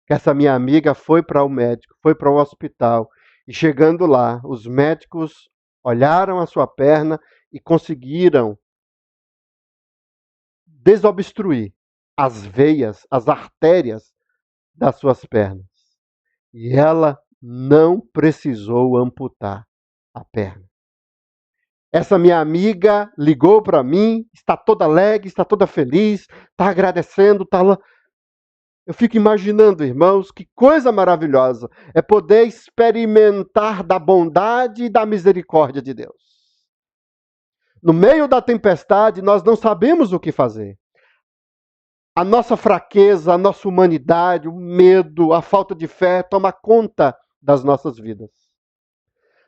que essa minha amiga foi para o médico, foi para o hospital, e chegando lá, os médicos olharam a sua perna e conseguiram desobstruir as veias, as artérias das suas pernas. E ela não precisou amputar a perna. Essa minha amiga ligou para mim, está toda alegre, está toda feliz, está agradecendo, está lá. Eu fico imaginando, irmãos, que coisa maravilhosa é poder experimentar da bondade e da misericórdia de Deus. No meio da tempestade, nós não sabemos o que fazer. A nossa fraqueza, a nossa humanidade, o medo, a falta de fé toma conta das nossas vidas.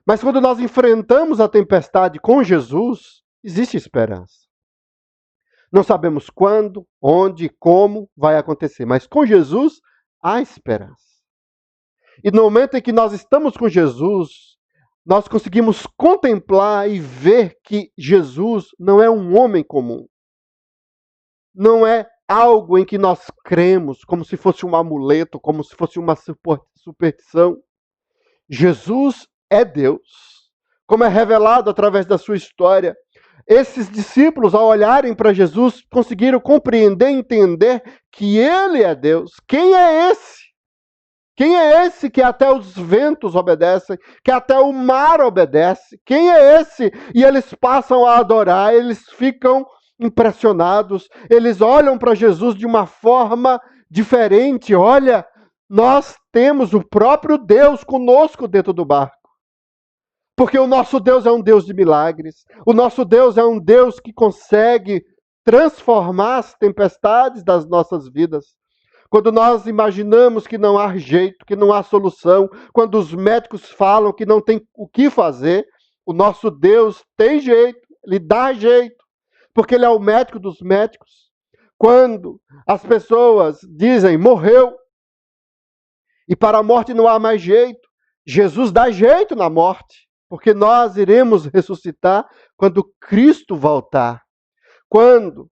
Mas quando nós enfrentamos a tempestade com Jesus, existe esperança. Não sabemos quando, onde, como vai acontecer, mas com Jesus há esperança. E no momento em que nós estamos com Jesus, nós conseguimos contemplar e ver que Jesus não é um homem comum. Não é algo em que nós cremos como se fosse um amuleto, como se fosse uma superstição. Jesus é Deus, como é revelado através da sua história. Esses discípulos, ao olharem para Jesus, conseguiram compreender e entender que Ele é Deus. Quem é esse Quem é esse que até os ventos obedecem, que até o mar obedece? Quem é esse? E eles passam a adorar, eles ficam impressionados, eles olham para Jesus de uma forma diferente. Olha, nós temos o próprio Deus conosco dentro do barco. Porque o nosso Deus é um Deus de milagres. O nosso Deus é um Deus que consegue transformar as tempestades das nossas vidas. Quando nós imaginamos que não há jeito, que não há solução, quando os médicos falam que não tem o que fazer, o nosso Deus tem jeito, Ele dá jeito, porque Ele é o médico dos médicos. Quando as pessoas dizem, morreu, e para a morte não há mais jeito, Jesus dá jeito na morte. Porque nós iremos ressuscitar quando Cristo voltar. Quando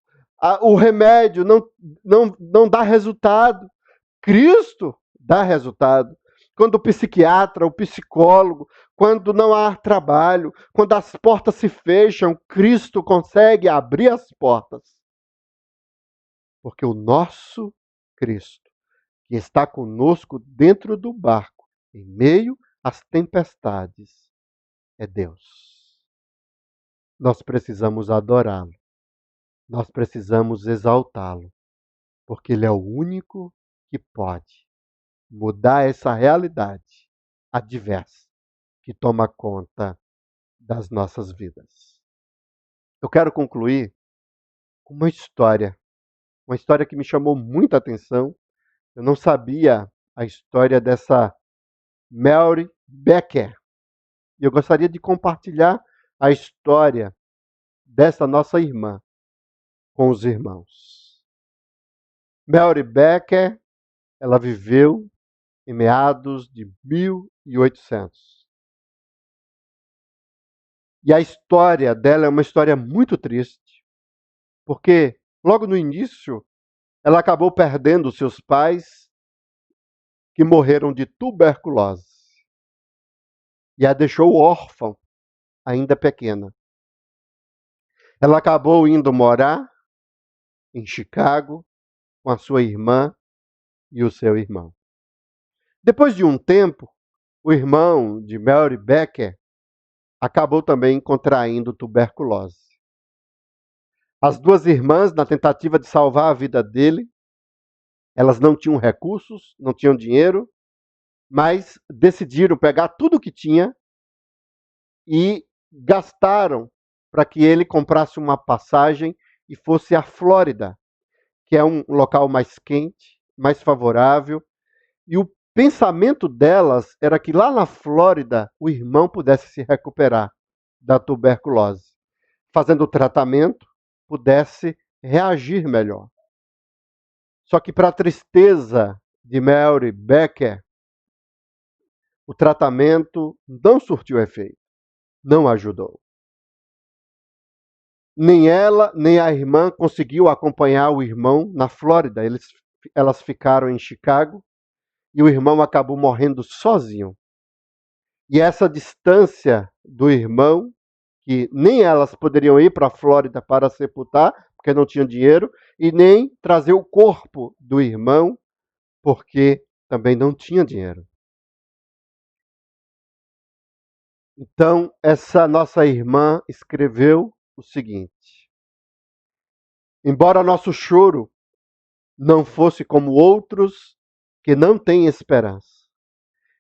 o remédio não dá resultado, Cristo dá resultado. Quando o psiquiatra, o psicólogo, quando não há trabalho, quando as portas se fecham, Cristo consegue abrir as portas. Porque o nosso Cristo, que está conosco dentro do barco, em meio às tempestades, é Deus. Nós precisamos adorá-lo. Nós precisamos exaltá-lo. Porque Ele é o único que pode mudar essa realidade adversa que toma conta das nossas vidas. Eu quero concluir com uma história que me chamou muita atenção. Eu não sabia a história dessa Mary Becker. E eu gostaria de compartilhar a história dessa nossa irmã com os irmãos. Mary Becker, ela viveu em meados de 1800. E a história dela é uma história muito triste, porque logo no início ela acabou perdendo seus pais, que morreram de tuberculose, e a deixou órfã, ainda pequena. Ela acabou indo morar em Chicago com a sua irmã e o seu irmão. Depois de um tempo, o irmão de Mary Becker acabou também contraindo tuberculose. As duas irmãs, na tentativa de salvar a vida dele, elas não tinham recursos, não tinham dinheiro, mas decidiram pegar tudo o que tinha e gastaram para que ele comprasse uma passagem e fosse à Flórida, que é um local mais quente, mais favorável. E o pensamento delas era que lá na Flórida o irmão pudesse se recuperar da tuberculose. Fazendo o tratamento, pudesse reagir melhor. Só que, para a tristeza de Mary Becker, o tratamento não surtiu efeito, não ajudou. Nem ela, nem a irmã conseguiu acompanhar o irmão na Flórida. Elas ficaram em Chicago e o irmão acabou morrendo sozinho. E essa distância do irmão, que nem elas poderiam ir para a Flórida para sepultar, porque não tinham dinheiro, e nem trazer o corpo do irmão, porque também não tinha dinheiro. Então, essa nossa irmã escreveu o seguinte: embora nosso choro não fosse como outros que não têm esperança,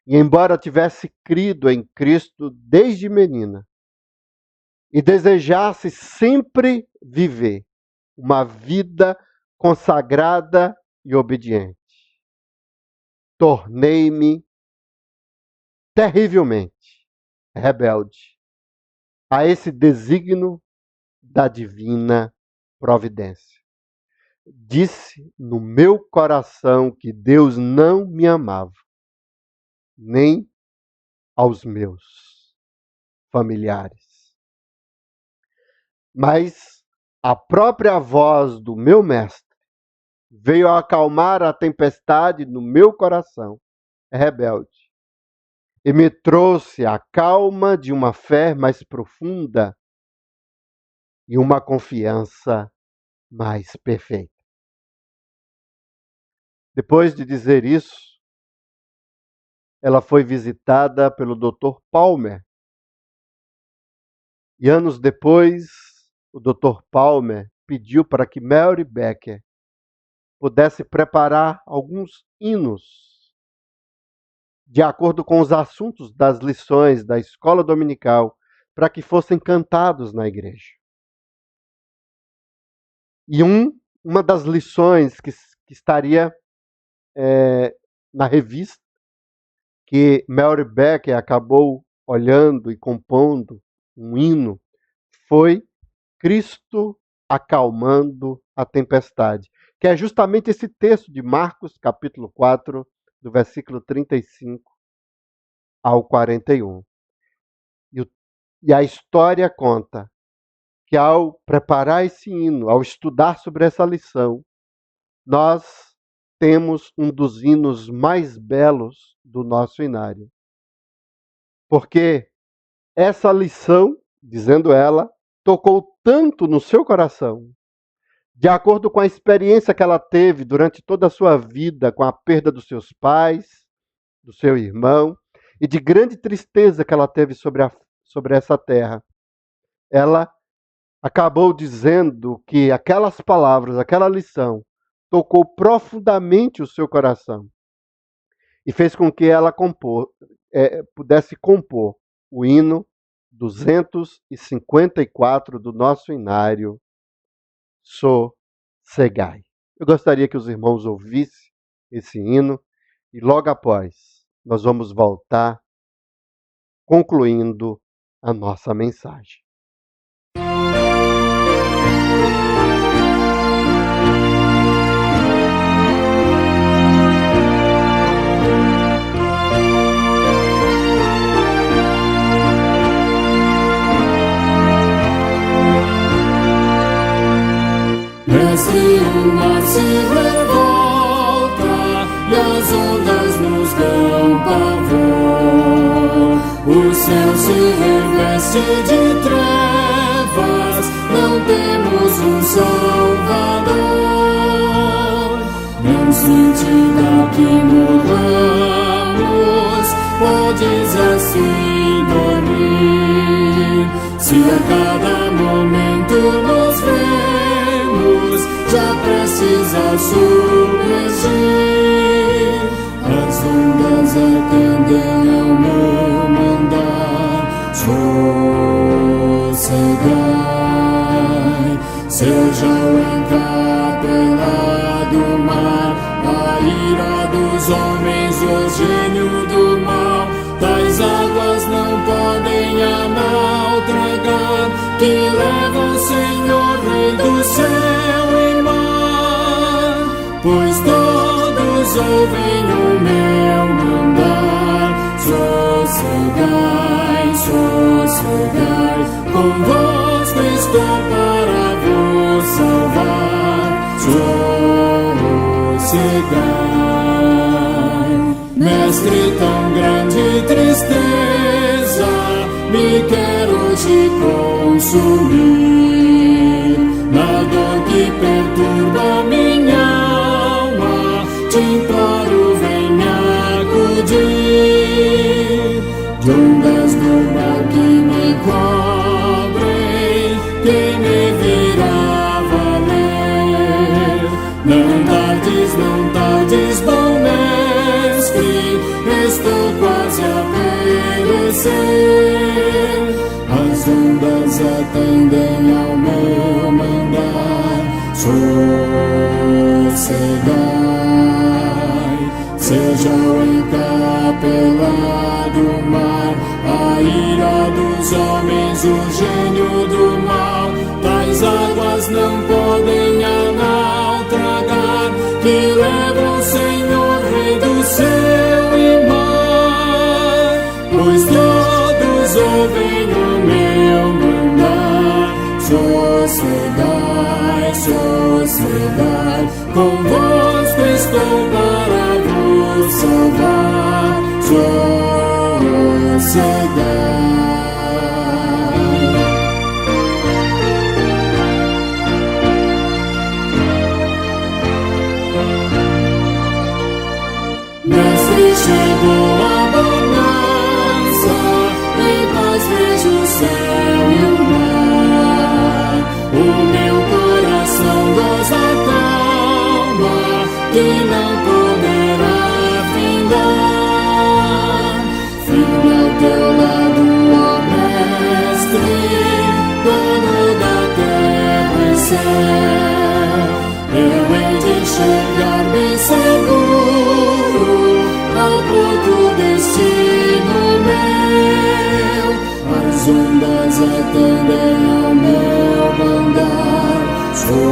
e embora tivesse crido em Cristo desde menina, e desejasse sempre viver uma vida consagrada e obediente, tornei-me terrivelmente rebelde a esse desígnio da divina providência. Disse no meu coração que Deus não me amava, nem aos meus familiares. Mas a própria voz do meu mestre veio a acalmar a tempestade no meu coração rebelde e me trouxe a calma de uma fé mais profunda e uma confiança mais perfeita. Depois de dizer isso, ela foi visitada pelo Dr. Palmer. E anos depois, o Dr. Palmer pediu para que Mary Becker pudesse preparar alguns hinos de acordo com os assuntos das lições da escola dominical, para que fossem cantados na igreja. E uma das lições que estaria na revista, que Mary Becker acabou olhando e compondo um hino, foi Cristo acalmando a tempestade, que é justamente esse texto de Marcos, capítulo 4, do versículo 35 ao 41. E a história conta que ao preparar esse hino, ao estudar sobre essa lição, nós temos um dos hinos mais belos do nosso inário. Porque essa lição, dizendo ela, tocou tanto no seu coração, de acordo com a experiência que ela teve durante toda a sua vida com a perda dos seus pais, do seu irmão, e de grande tristeza que ela teve sobre essa terra. Ela acabou dizendo que aquelas palavras, aquela lição, tocou profundamente o seu coração e fez com que ela pudesse compor o hino 254 do nosso inário, Sossegai. Eu gostaria que os irmãos ouvissem esse hino e logo após nós vamos voltar concluindo a nossa mensagem. Mestre, o mar se revolta e as ondas nos dão pavor. O céu se reveste de trevas, não temos um Salvador. Não sentida que morramos, podes assim dormir. Se a cada momento nos vemos, já precisa submergir. As ondas atendem ao meu mandar, sossegai. Seja o encapelado mar, a ira dos homens, o gênio do mal. Tais águas não podem a nau tragar, que levam, Senhor, Rei do céu e mar. Pois todos ouvem o meu mandar, sossegai, sossegai. Convosco estou para vos salvar, sossegai. Mestre, tão grande tristeza me quer hoje consumir. Na dor que perturba minha alma, te imploro, vem me acudir. De ondas do mar que me cobrem, quem me virá valer? Não tardes, bom mestre, estou quase a perecer. As ondas atendem ao meu mandar, sossegai. Seja o encapelado mar, a ira dos homens, o gênio do mal. Tais águas não podem a nau tragar, que levam, Senhor, Rei do céu e mar. Pois todos ouvem o meu mandar, sossegai, sossegai. Convosco estou para vos salvar, sossegai. Mestre, chegou a não poderá findar. Firme ao teu lado, ó Mestre, dono da terra e céu. Eu hei de chegar bem seguro ao porto destino meu. As ondas atendem ao meu andar. Sossegai,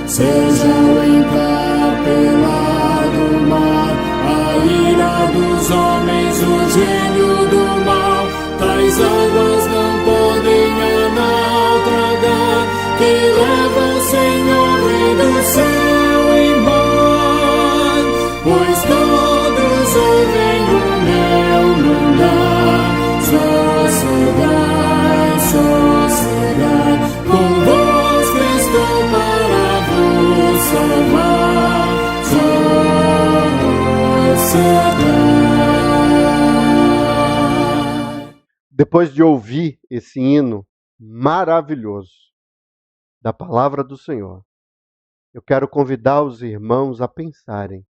seja o encapelado mar, a ira dos homens, o gênio do mal. Tais águas não podem a naufragar, que leva o Senhor Rei do céu e mar. Pois todos ouvem o meu mandar. Sossegai, sossegai, convosco estou para vos salvar. Sossegai. Depois de ouvir esse hino maravilhoso da palavra do Senhor, eu quero convidar os irmãos a pensarem.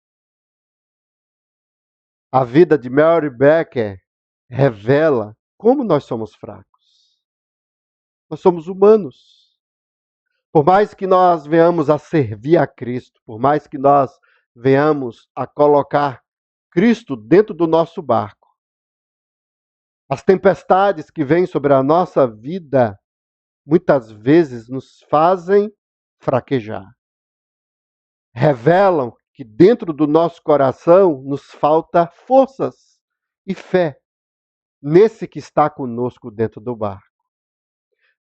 A vida de Mary Becker revela como nós somos fracos. Nós somos humanos. Por mais que nós venhamos a servir a Cristo, por mais que nós venhamos a colocar Cristo dentro do nosso barco, as tempestades que vêm sobre a nossa vida muitas vezes nos fazem fraquejar. Revelam que dentro do nosso coração nos falta forças e fé nesse que está conosco dentro do barco.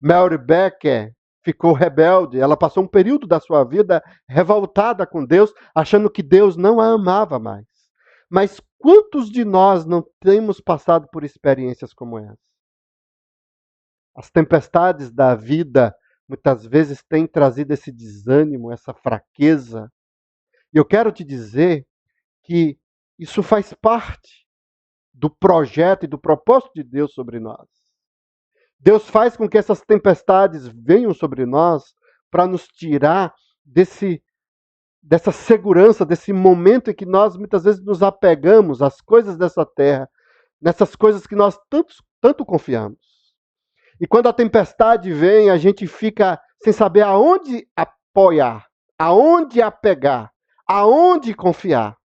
Mary Becker ficou rebelde, ela passou um período da sua vida revoltada com Deus, achando que Deus não a amava mais. Mas quantos de nós não temos passado por experiências como essa? As tempestades da vida muitas vezes têm trazido esse desânimo, essa fraqueza. E eu quero te dizer que isso faz parte do projeto e do propósito de Deus sobre nós. Deus faz com que essas tempestades venham sobre nós para nos tirar dessa segurança, desse momento em que nós muitas vezes nos apegamos às coisas dessa terra, nessas coisas que nós tanto confiamos. E quando a tempestade vem, a gente fica sem saber aonde apoiar, aonde apegar, aonde confiar.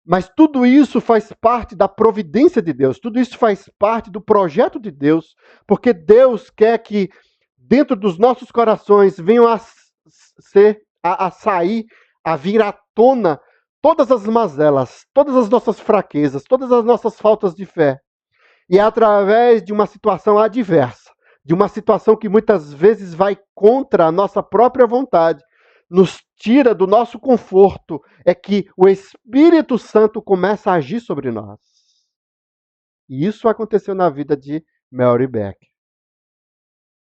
Mas tudo isso faz parte da providência de Deus, tudo isso faz parte do projeto de Deus, porque Deus quer que dentro dos nossos corações venham a sair, a vir à tona todas as mazelas, todas as nossas fraquezas, todas as nossas faltas de fé. E é através de uma situação adversa, de uma situação que muitas vezes vai contra a nossa própria vontade, nos tira do nosso conforto, é que o Espírito Santo começa a agir sobre nós. E isso aconteceu na vida de Mary Becker.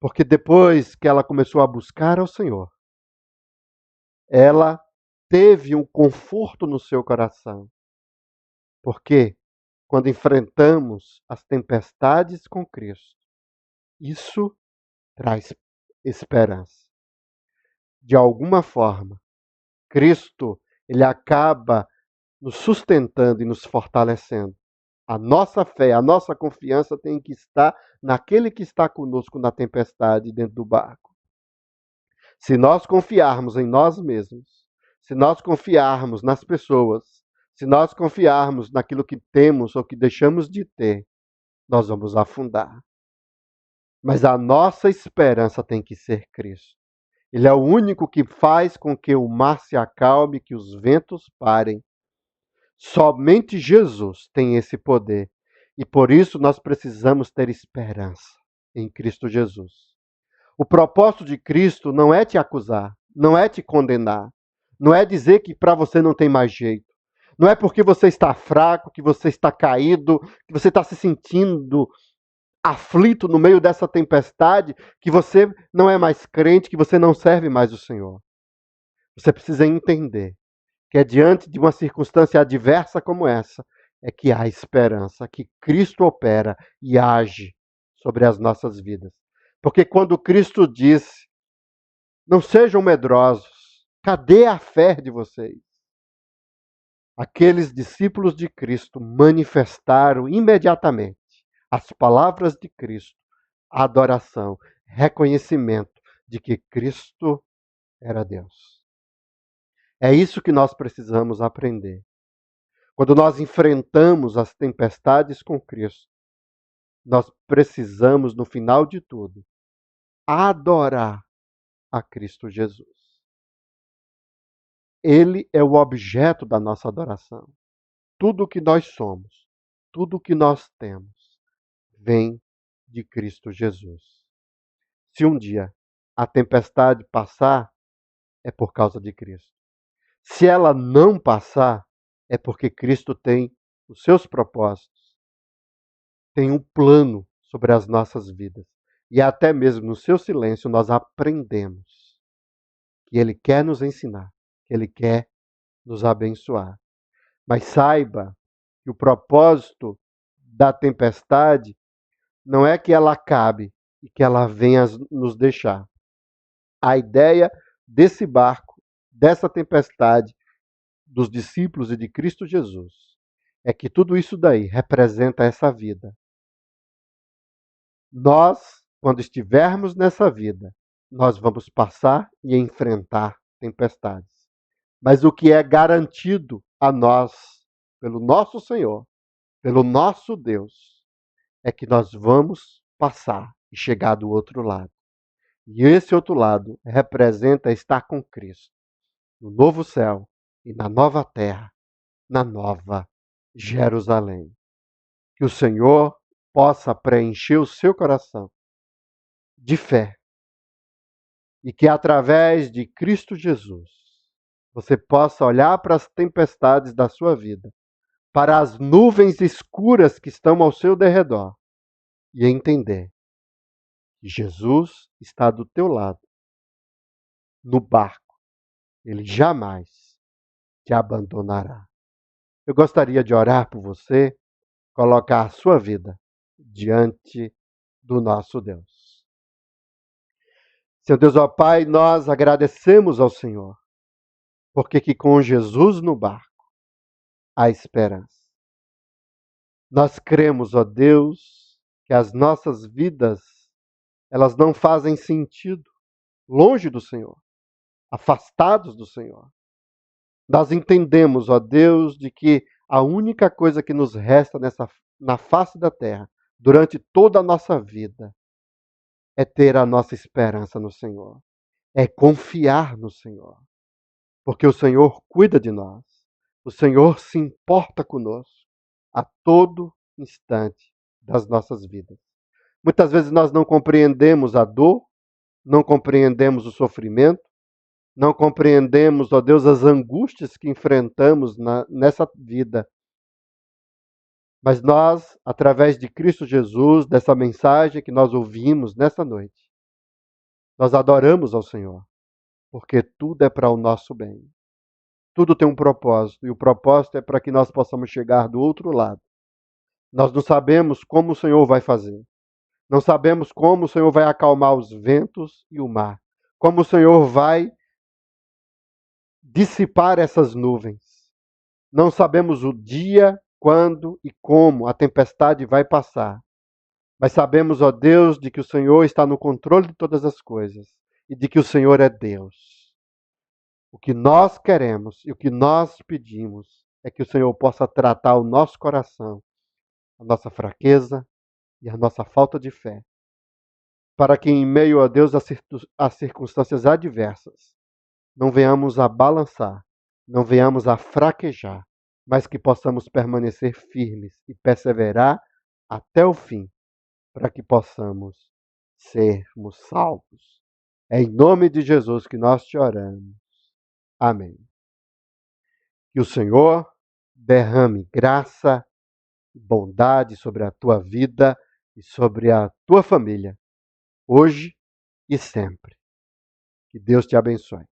Porque depois que ela começou a buscar ao Senhor, ela teve um conforto no seu coração. Porque quando enfrentamos as tempestades com Cristo, isso traz esperança. De alguma forma, Cristo, ele acaba nos sustentando e nos fortalecendo. A nossa fé, a nossa confiança tem que estar naquele que está conosco na tempestade dentro do barco. Se nós confiarmos em nós mesmos, se nós confiarmos nas pessoas, se nós confiarmos naquilo que temos ou que deixamos de ter, nós vamos afundar. Mas a nossa esperança tem que ser Cristo. Ele é o único que faz com que o mar se acalme, que os ventos parem. Somente Jesus tem esse poder. E por isso nós precisamos ter esperança em Cristo Jesus. O propósito de Cristo não é te acusar, não é te condenar, não é dizer que para você não tem mais jeito. Não é porque você está fraco, que você está caído, que você está se sentindo aflito no meio dessa tempestade, que você não é mais crente, que você não serve mais o Senhor. Você precisa entender que é diante de uma circunstância adversa como essa, é que há esperança, que Cristo opera e age sobre as nossas vidas. Porque quando Cristo disse Não sejam medrosos. Cadê a fé de vocês? Aqueles discípulos de Cristo manifestaram imediatamente as palavras de Cristo, a adoração, reconhecimento de que Cristo era Deus. É isso que nós precisamos aprender. Quando nós enfrentamos as tempestades com Cristo, nós precisamos, no final de tudo, adorar a Cristo Jesus. Ele é o objeto da nossa adoração. Tudo o que nós somos, tudo o que nós temos, vem de Cristo Jesus. Se um dia a tempestade passar, é por causa de Cristo. Se ela não passar, é porque Cristo tem os seus propósitos, tem um plano sobre as nossas vidas. E até mesmo no seu silêncio nós aprendemos que Ele quer nos ensinar, que Ele quer nos abençoar. Mas saiba que o propósito da tempestade não é que ela acabe e que ela venha nos deixar. A ideia desse barco, dessa tempestade, dos discípulos e de Cristo Jesus, é que tudo isso daí representa essa vida. Nós, quando estivermos nessa vida, nós vamos passar e enfrentar tempestades. Mas o que é garantido a nós, pelo nosso Senhor, pelo nosso Deus, é que nós vamos passar e chegar do outro lado. E esse outro lado representa estar com Cristo, no novo céu e na nova terra, na nova Jerusalém. Que o Senhor possa preencher o seu coração de fé e que através de Cristo Jesus você possa olhar para as tempestades da sua vida, para as nuvens escuras que estão ao seu derredor e entender que Jesus está do teu lado, no barco. Ele jamais te abandonará. Eu gostaria de orar por você, colocar a sua vida diante do nosso Deus. Seu Deus, ó Pai, nós agradecemos ao Senhor, porque que com Jesus no barco há esperança. Nós cremos, ó Deus, que as nossas vidas, elas não fazem sentido longe do Senhor, afastados do Senhor. Nós entendemos, ó Deus, de que a única coisa que nos resta na face da terra, durante toda a nossa vida, é ter a nossa esperança no Senhor. É confiar no Senhor. Porque o Senhor cuida de nós. O Senhor se importa conosco a todo instante das nossas vidas. Muitas vezes nós não compreendemos a dor, não compreendemos o sofrimento, não compreendemos, ó Deus, as angústias que enfrentamos nessa vida. Mas nós, através de Cristo Jesus, dessa mensagem que nós ouvimos nessa noite, nós adoramos ao Senhor, porque tudo é para o nosso bem. Tudo tem um propósito, e o propósito é para que nós possamos chegar do outro lado. Nós não sabemos como o Senhor vai fazer. Não sabemos como o Senhor vai acalmar os ventos e o mar. Como o Senhor vai dissipar essas nuvens. Não sabemos o dia, quando e como a tempestade vai passar. Mas sabemos, ó Deus, de que o Senhor está no controle de todas as coisas e de que o Senhor é Deus. O que nós queremos e o que nós pedimos é que o Senhor possa tratar o nosso coração, a nossa fraqueza e a nossa falta de fé, para que em meio a Deus às circunstâncias adversas, não venhamos a balançar, não venhamos a fraquejar, mas que possamos permanecer firmes e perseverar até o fim, para que possamos sermos salvos. É em nome de Jesus que nós te oramos. Amém. Que o Senhor derrame graça e bondade sobre a tua vida e sobre a tua família, hoje e sempre. Que Deus te abençoe.